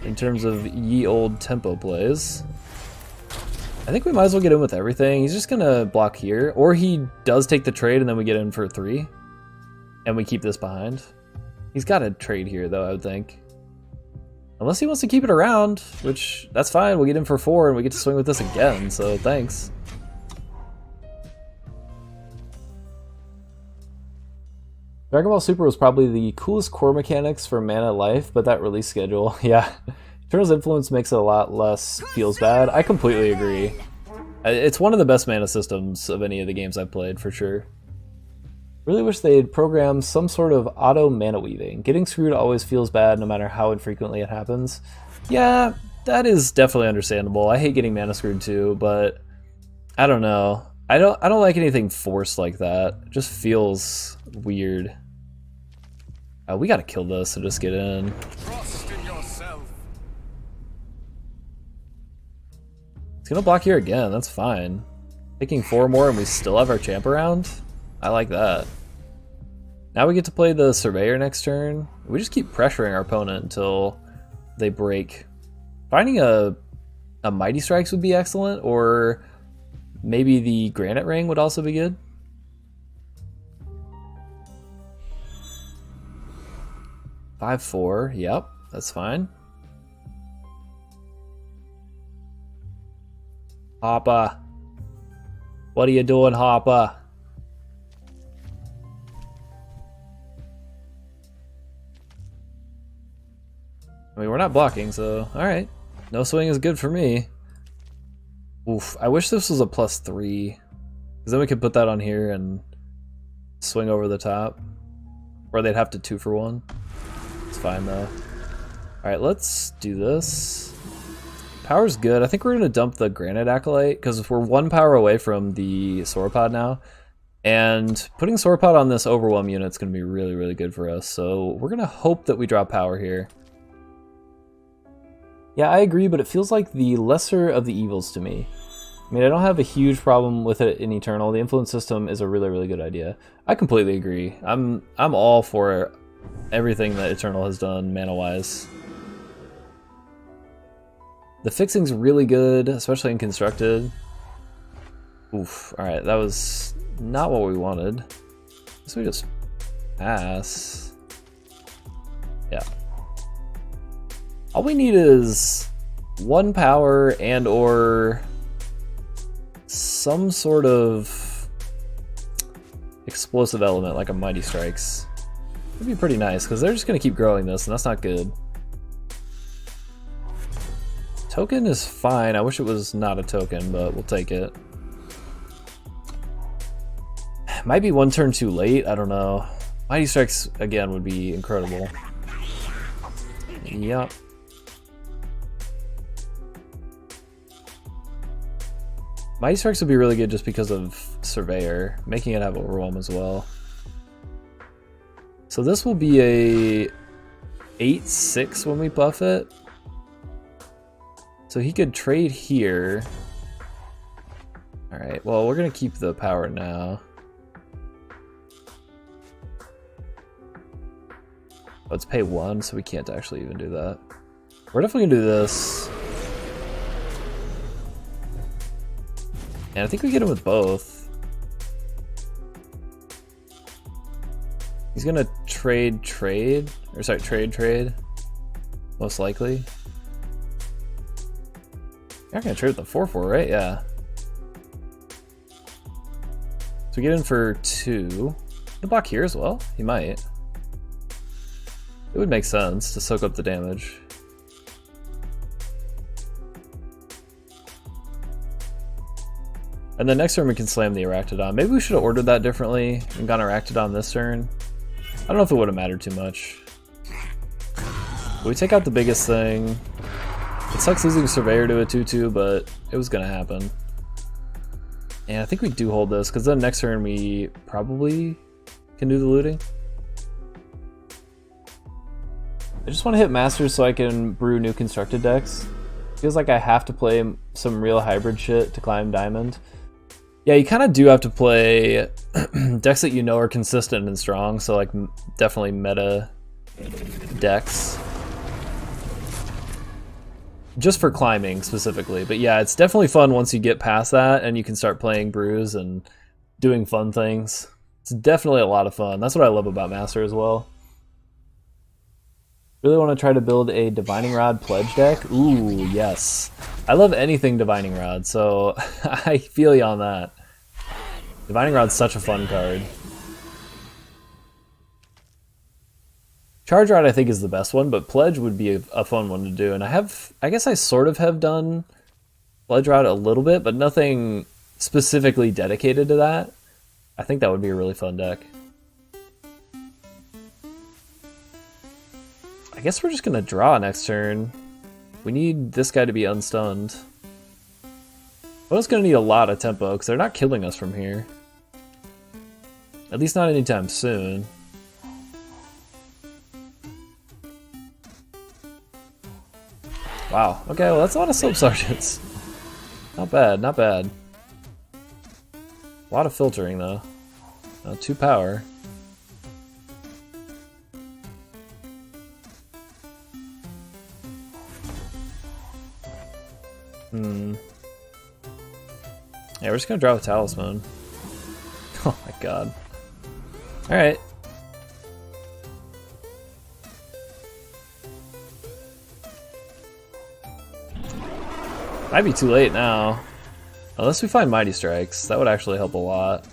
in terms of ye old tempo plays. I think we might as well get in with everything. He's just gonna block here, or he does take the trade and then we get in for 3 and we keep this behind. He's got to trade here, though, I would think. Unless he wants to keep it around, which, that's fine. We'll get in for 4, and we get to swing with this again, so thanks. Dragon Ball Super was probably the coolest core mechanics for Mana Life, but that release schedule, yeah. Eternal's Influence makes it a lot less feels bad. I completely agree. It's one of the best mana systems of any of the games I've played, for sure. Really wish they'd program some sort of auto mana weaving. Getting screwed always feels bad no matter how infrequently it happens. Yeah, that is definitely understandable. I hate getting mana screwed too, but I don't know. I don't like anything forced like that. It just feels weird. We gotta kill this to just get in. Trust in yourself. It's gonna block here again, that's fine. Taking 4 more and we still have our champ around? I like that. Now we get to play the Surveyor next turn. We just keep pressuring our opponent until they break. Finding a Mighty Strikes would be excellent, or maybe the Granite Ring would also be good. Five, 4, yep, that's fine. Hoppa. What are you doing, Hoppa? I mean, we're not blocking, so alright. No swing is good for me. Oof, I wish this was a +3. Because then we could put that on here and swing over the top. Or they'd have to 2 for 1. It's fine though. Alright, let's do this. Power's good. I think we're going to dump the Granite Acolyte, because we're 1 power away from the Sauropod now. And putting Sauropod on this Overwhelm unit is going to be really, really good for us. So we're going to hope that we draw power here. Yeah, I agree, but it feels like the lesser of the evils to me. I mean, I don't have a huge problem with it in Eternal. The influence system is a really, really good idea. I completely agree. I'm all for everything that Eternal has done mana-wise. The fixing's really good, especially in Constructed. Oof, alright, that was not what we wanted. So we just pass. Yeah. All we need is 1 power and or some sort of explosive element like a Mighty Strikes. It'd be pretty nice because they're just going to keep growing this and that's not good. Token is fine. I wish it was not a token, but we'll take it. Might be 1 turn too late. I don't know. Mighty Strikes again would be incredible. Yep. Mighty Strikes would be really good just because of Surveyor, making it have Overwhelm as well. So this will be a 8/6 when we buff it. So he could trade here. Alright, well we're gonna keep the power now. Let's pay 1, so we can't actually even do that. We're definitely gonna do this. And I think we get him with both. He's gonna trade, or sorry, trade, most likely. You're not gonna trade with the 4/4, right? Yeah. So we get in for 2. He'll block here as well. He might. It would make sense to soak up the damage. And then next turn we can slam the Arachnodon. Maybe we should have ordered that differently and gone Arachnodon this turn. I don't know if it would have mattered too much. But we take out the biggest thing. It sucks losing Surveyor to a 2/2, but it was gonna happen. And I think we do hold this, because then next turn we probably can do the looting. I just want to hit Masters so I can brew new constructed decks. Feels like I have to play some real hybrid shit to climb Diamond. Yeah, you kind of do have to play decks that you know are consistent and strong, so like definitely meta decks. Just for climbing specifically, but yeah, it's definitely fun once you get past that and you can start playing brews and doing fun things. It's definitely a lot of fun. That's what I love about Master as well. Really want to try to build a Divining Rod pledge deck? Ooh, yes. I love anything Divining Rod, so I feel you on that. Divining Rod's such a fun card. Charge Rod I think is the best one, but Pledge would be a fun one to do. And I guess I sort of have done Pledge Rod a little bit, but nothing specifically dedicated to that. I think that would be a really fun deck. I guess we're just gonna draw next turn. We need this guy to be unstunned. Opponent's gonna need a lot of tempo, because they're not killing us from here. At least not anytime soon. Wow, okay, well that's a lot of Soap Sergeants. Not bad, not bad. A lot of filtering though. 2 power. Yeah, we're just gonna draw with Talisman. Oh my god. Alright. Might be too late now. Unless we find Mighty Strikes. That would actually help a lot.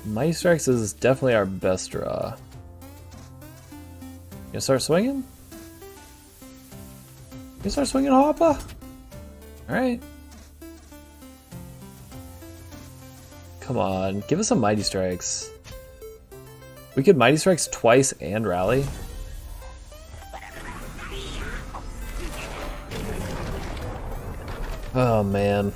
Mighty Strikes is definitely our best draw. You gonna start swinging? You start swinging, Hoppa? Alright. Come on, give us some Mighty Strikes. We could Mighty Strikes twice and rally. Oh man.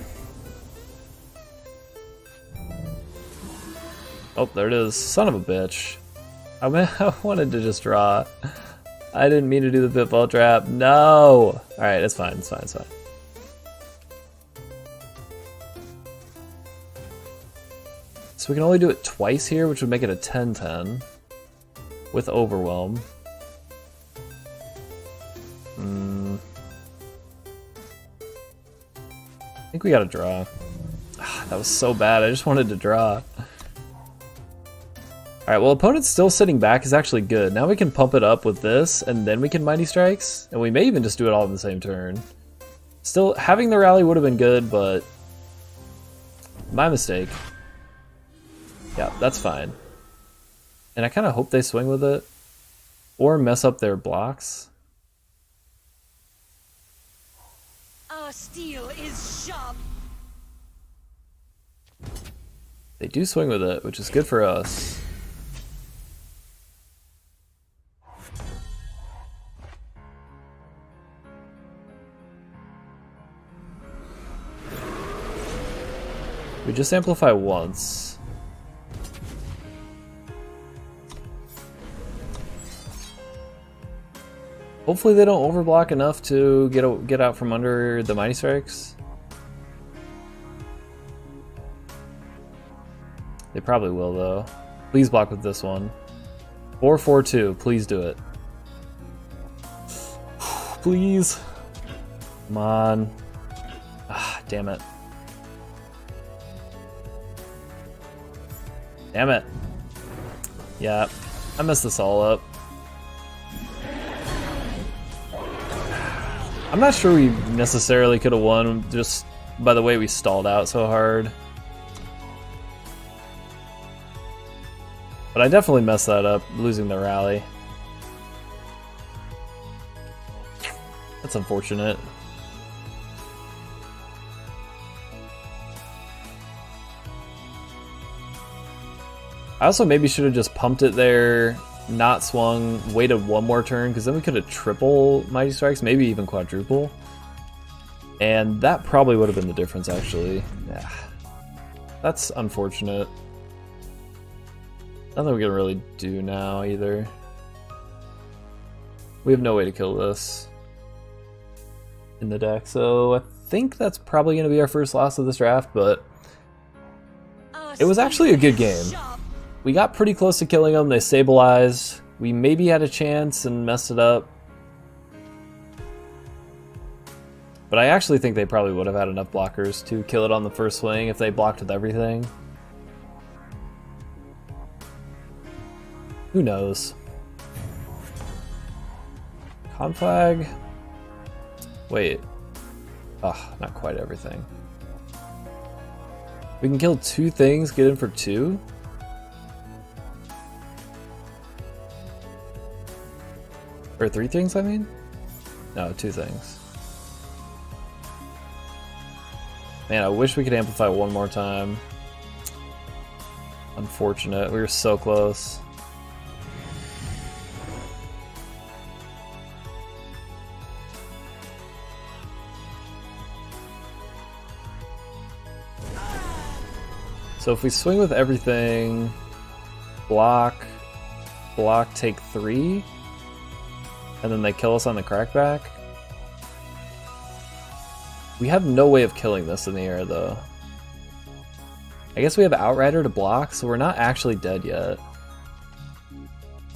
Oh, there it is. Son of a bitch. I mean, I wanted to just draw. I didn't mean to do the pitfall trap. No! Alright, it's fine, it's fine, it's fine. So we can only do it twice here, which would make it a 10-10 with Overwhelm. I think we gotta draw. That was so bad, I just wanted to draw. Alright, well, opponent's still sitting back is actually good. Now we can pump it up with this, and then we can Mighty Strikes. And we may even just do it all in the same turn. Still, having the rally would have been good, but... my mistake. Yeah, that's fine. And I kind of hope they swing with it. Or mess up their blocks. Our steel is sharp. They do swing with it, which is good for us. We just amplify once. Hopefully they don't overblock enough to get out from under the Mighty Strikes. They probably will though. Please block with this one. 4-4-2, please do it. Please. Come on. Ah, damn it. Damn it. Yeah, I messed this all up. I'm not sure we necessarily could have won just by the way we stalled out so hard. But I definitely messed that up, losing the rally. That's unfortunate. I also maybe should have just pumped it there, not swung, waited one more turn, because then we could have triple Mighty Strikes, maybe even quadruple. And that probably would have been the difference, actually. Yeah. That's unfortunate. Nothing we can really do now, either. We have no way to kill this in the deck, so I think that's probably going to be our first loss of this draft, but it was actually a good game. We got pretty close to killing them, they stabilized. We maybe had a chance and messed it up. But I actually think they probably would have had enough blockers to kill it on the first swing if they blocked with everything. Who knows? Conflag? Wait. Ah, not quite everything. We can kill 2 things, get in for 2? Or 3 things, I mean? No, 2 things. Man, I wish we could amplify one more time. Unfortunate, we were so close. So if we swing with everything, block, take 3, and then they kill us on the crackback. We have no way of killing this in the air, though. I guess we have Outrider to block, so we're not actually dead yet.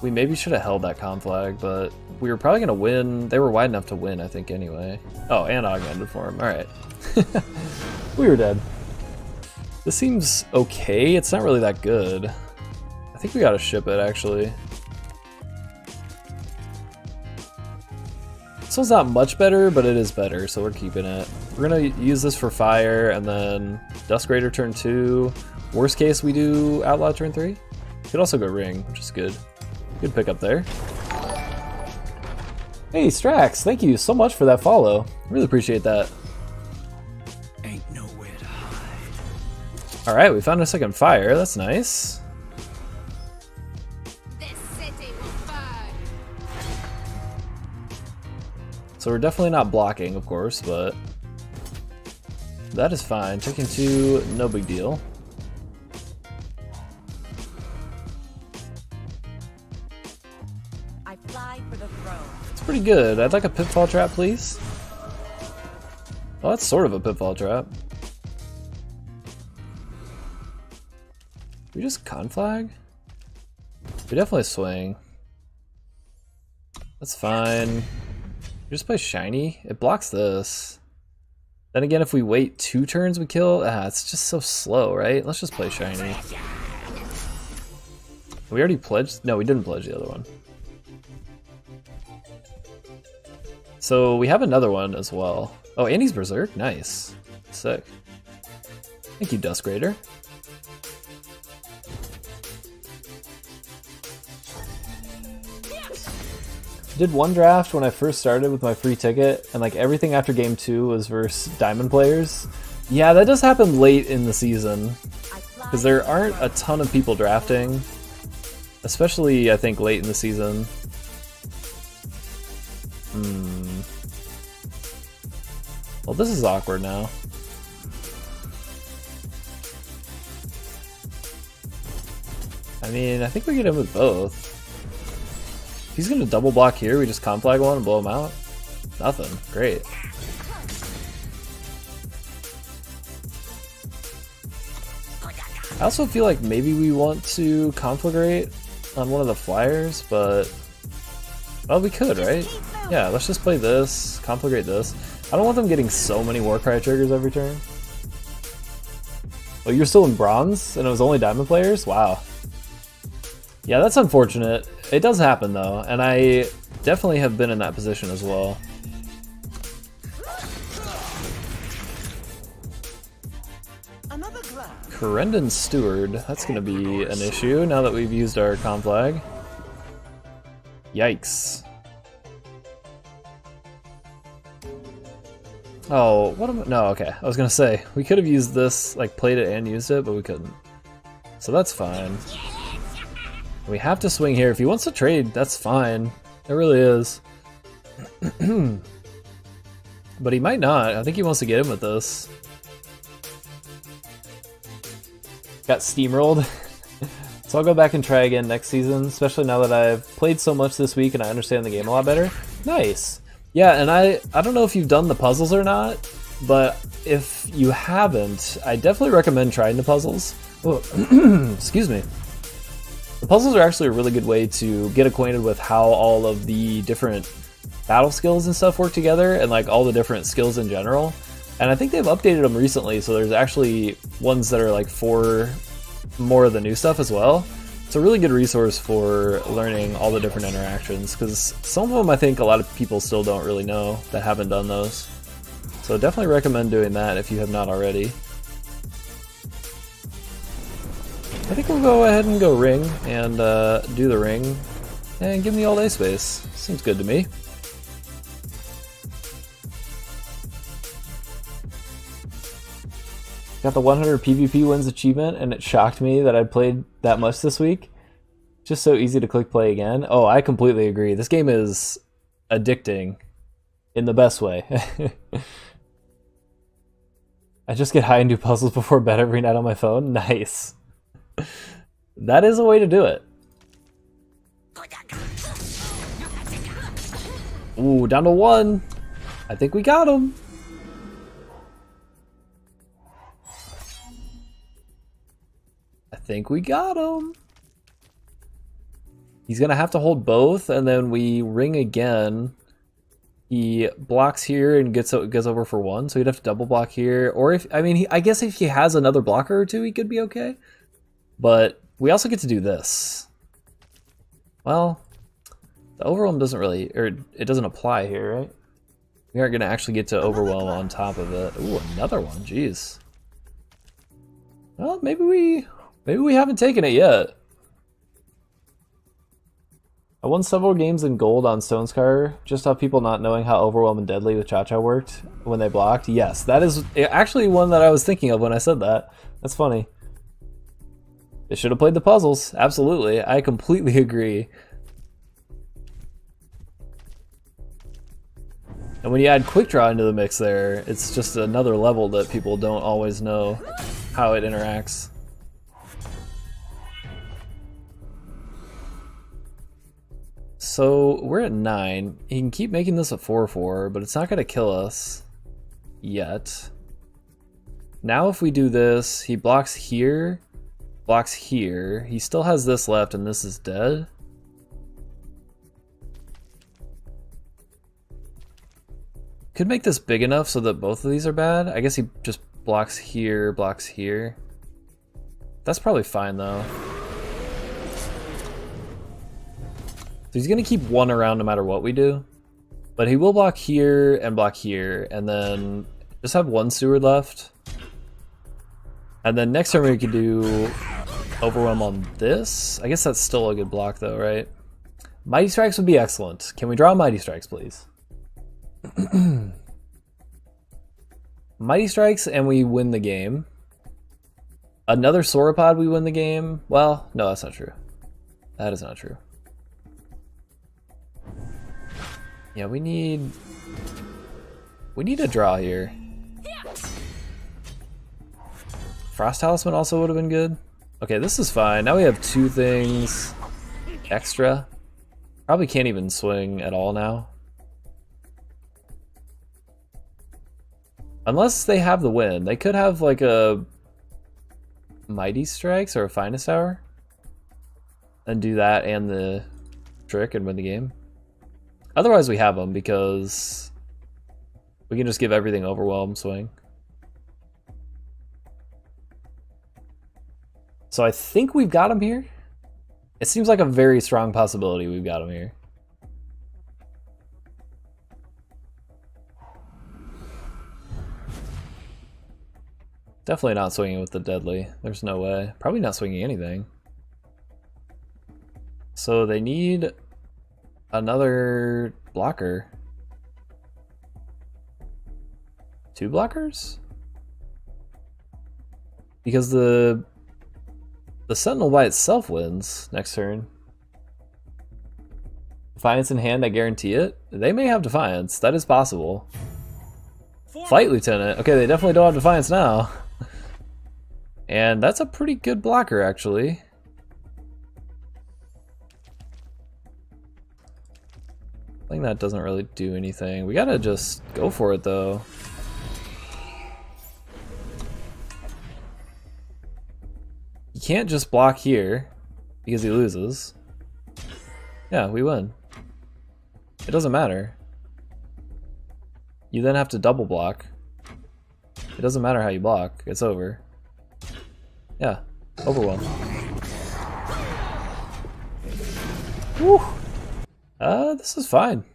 We maybe should have held that conflag, but we were probably going to win. They were wide enough to win, I think, anyway. Oh, and augmented form. Alright. We were dead. This seems okay. It's not really that good. I think we gotta ship it, actually. This one's not much better, but it is better, so we're keeping it. We're gonna use this for fire, and then Dusk Raider turn 2. Worst case, we do Outlaw turn 3. Could also go Ring, which is good. Good pickup there. Hey, Strax, thank you so much for that follow. Really appreciate that. Alright, we found a second fire. That's nice. This city will burn. So we're definitely not blocking, of course, but that is fine. Taking 2, no big deal. I fly for the throne. It's pretty good. I'd like a pitfall trap, please. Well, that's sort of a pitfall trap. We just conflag? We definitely swing. That's fine. We just play shiny. It blocks this. Then again, if we wait 2 turns, we kill. It's just so slow, right? Let's just play shiny. We already pledged? No, we didn't pledge the other one. So we have another one as well. Oh, Annie's Berserk? Nice. Sick. Thank you, Dusk Raider. Did one draft when I first started with my free ticket, and like everything after game 2 was versus diamond players. Yeah, that does happen late in the season, because there aren't a ton of people drafting, especially I think late in the season. Well, this is awkward now. I mean, I think we get in with both. If he's gonna double block here, we just conflag one and blow him out? Nothing. Great. I also feel like maybe we want to conflagrate on one of the flyers, but... well, we could, right? Yeah, let's just play this, conflagrate this. I don't want them getting so many Warcry triggers every turn. Oh, you're still in bronze, and it was only diamond players? Wow. Yeah, that's unfortunate. It does happen though, and I definitely have been in that position as well. Corendon Steward, that's gonna be an issue now that we've used our conflag. Yikes. Oh, what am I? No, okay. I was gonna say, we could have used this, like played it and used it, but we couldn't. So that's fine. We have to swing here. If he wants to trade, that's fine. It really is. But he might not. I think he wants to get in with this. Got steamrolled. So I'll go back and try again next season, especially now that I've played so much this week and I understand the game a lot better. Nice. Yeah, and I don't know if you've done the puzzles or not, but if you haven't, I definitely recommend trying the puzzles. Oh, excuse me. The puzzles are actually a really good way to get acquainted with how all of the different battle skills and stuff work together, and like all the different skills in general. And I think they've updated them recently, so there's actually ones that are like for more of the new stuff as well. It's a really good resource for learning all the different interactions, because some of them I think a lot of people still don't really know that haven't done those. So definitely recommend doing that if you have not already. I think we'll go ahead and go ring and do the ring and give me all day space. Seems good to me. Got the 100 PvP wins achievement, and it shocked me that I'd played that much this week. Just so easy to click play again. Oh, I completely agree. This game is addicting in the best way. I just get high and do puzzles before bed every night on my phone. Nice. That is a way to do it. Ooh, down to 1. I think we got him. I think we got him. He's gonna have to hold both, and then we ring again. He blocks here and gets over for 1, so he'd have to double block here. Or if I guess if he has another blocker or 2, he could be okay. But we also get to do this. Well, the overwhelm doesn't really, or it doesn't apply here, right? We aren't gonna actually get to overwhelm on top of it. Ooh, another one. Jeez. Well, maybe we haven't taken it yet. I won several games in gold on Stonescar, just off people not knowing how overwhelm and deadly with Cha-Cha worked when they blocked. Yes, that is actually one that I was thinking of when I said that. That's funny. They should have played the puzzles. Absolutely. I completely agree. And when you add quick draw into the mix there, it's just another level that people don't always know how it interacts. So we're at 9. He can keep making this a 4/4, but it's not going to kill us yet. Now if we do this, he blocks here, blocks here. He still has this left and this is dead. Could make this big enough so that both of these are bad. I guess he just blocks here, blocks here. That's probably fine though. So he's gonna keep one around no matter what we do. But he will block here, and then just have one steward left. And then next turn we could do Overwhelm on this. I guess that's still a good block though, right? Mighty Strikes would be excellent. Can we draw Mighty Strikes, please? Mighty Strikes and we win the game. Another Sauropod, we win the game. Well, no, that's not true. That is not true. Yeah, we need a draw here. Frost Talisman also would have been good. Okay, this is fine. Now we have 2 things extra. Probably can't even swing at all now. Unless they have the win. They could have like a Mighty Strikes or a Finest Hour. And do that and the trick and win the game. Otherwise we have them because we can just give everything Overwhelm swing. So I think we've got him here. It seems like a very strong possibility we've got him here. Definitely not swinging with the deadly. There's no way. Probably not swinging anything. So they need another blocker. 2 blockers? Because the Sentinel by itself wins next turn. Defiance in hand, I guarantee it. They may have Defiance. That is possible. Flight Lieutenant. Okay, they definitely don't have Defiance now. And that's a pretty good blocker, actually. I think that doesn't really do anything. We gotta just go for it, though. He can't just block here because he loses. Yeah, we win. It doesn't matter. You then have to double block. It doesn't matter how you block. It's over. Yeah, Overwhelm. Woo! This is fine.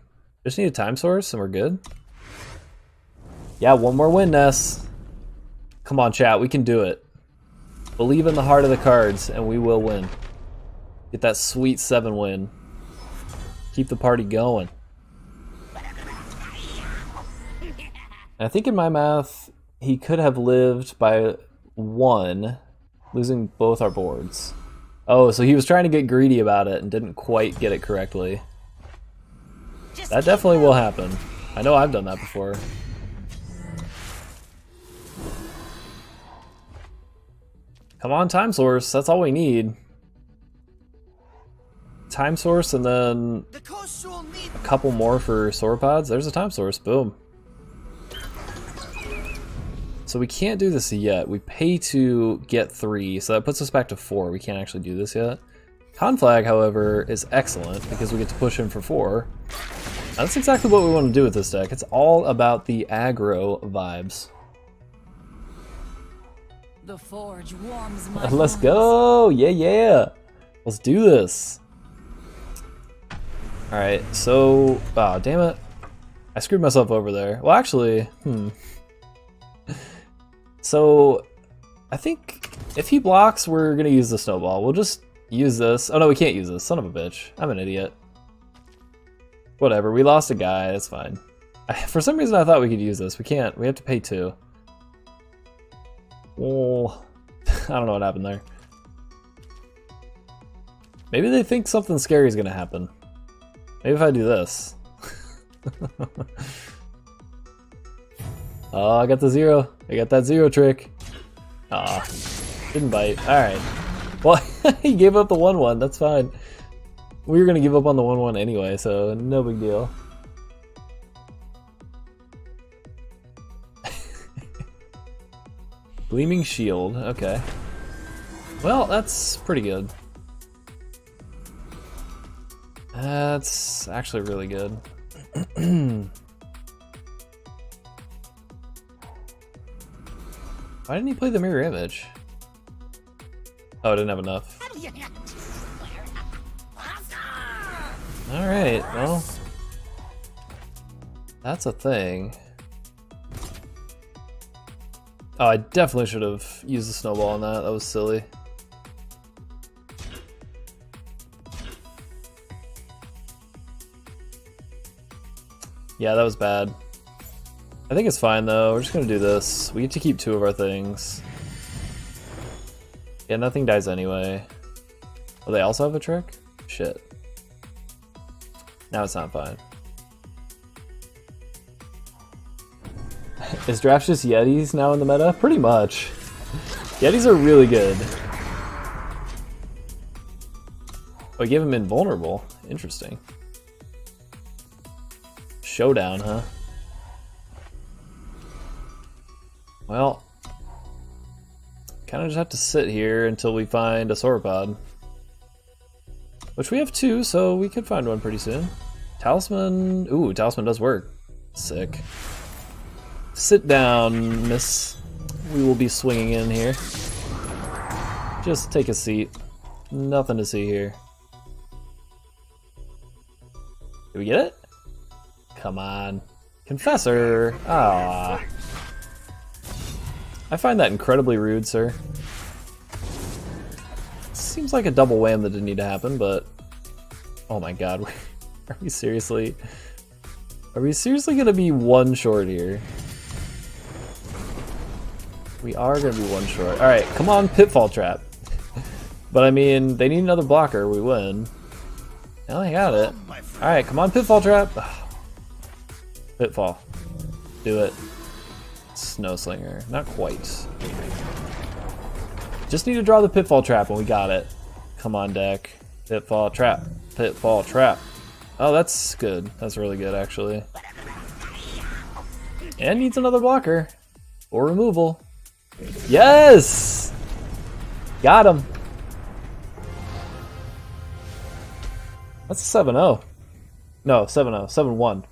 Just need a time source and we're good. Yeah, one more win, Ness. Come on, chat, we can do it. Believe in the heart of the cards and we will win. Get that sweet 7 win. Keep the party going. And I think in my math, he could have lived by 1, losing both our boards. Oh, so he was trying to get greedy about it and didn't quite get it correctly. That definitely will happen. I know I've done that before. Come on, time source. That's all we need. Time source and then a couple more for sauropods. There's a time source. Boom. So we can't do this yet. We pay to get 3, so that puts us back to 4. We can't actually do this yet. Conflag, however, is excellent because we get to push in for 4. That's exactly what we want to do with this deck. It's all about the aggro vibes. The forge warms my Let's bones. go! Yeah, yeah! Let's do this! Alright, so... Oh, damn it. I screwed myself over there. Well, actually, So, I think if he blocks, we're gonna use the snowball. We'll just use this. Oh no, we can't use this. Son of a bitch. I'm an idiot. Whatever, we lost a guy. It's fine. For some reason, I thought we could use this. We can't. We have to pay 2. Well, I don't know what happened there. Maybe they think something scary is gonna happen. Maybe if I do this. Oh, I got the 0. I got that 0 trick. Aw, didn't bite. Alright. Well, he gave up the 1-1. That's fine. We were gonna give up on the 1/1 anyway, so no big deal. Gleaming Shield, okay. Well, that's pretty good. That's actually really good. Why didn't he play the mirror image? Oh, I didn't have enough. Alright, well. That's a thing. Oh, I definitely should have used the snowball on that. That was silly. Yeah, that was bad. I think it's fine though. We're just gonna do this. We get to keep 2 of our things. Yeah, nothing dies anyway. Oh, they also have a trick? Shit. Now it's not fine. Is draft just Yetis now in the meta? Pretty much. Yetis are really good. Oh, we gave him invulnerable. Interesting. Showdown, huh? Well, kind of just have to sit here until we find a sauropod. Which we have 2, so we could find one pretty soon. Talisman, ooh, Talisman does work. Sick. Sit down, miss. We will be swinging in here. Just take a seat. Nothing to see here. Did we get it? Come on. Confessor! Ah. I find that incredibly rude, sir. Seems like a double wham that didn't need to happen, but... Oh my god, are we seriously... Are we seriously gonna be 1 short here? We are gonna be 1 short. Alright, come on, Pitfall Trap. But I mean, they need another blocker, we win. Well, they got it. Alright, come on, Pitfall Trap. Pitfall. Do it. Snow Slinger. Not quite. Just need to draw the Pitfall Trap and we got it. Come on, deck. Pitfall Trap. Pitfall Trap. Oh, that's good. That's really good, actually. And needs another blocker. Or removal. Yes! Got him. That's a 7-0. No, 7-0. 7-1.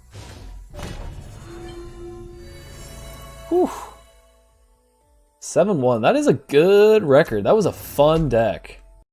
Whew. 7-1. That is a good record. That was a fun deck.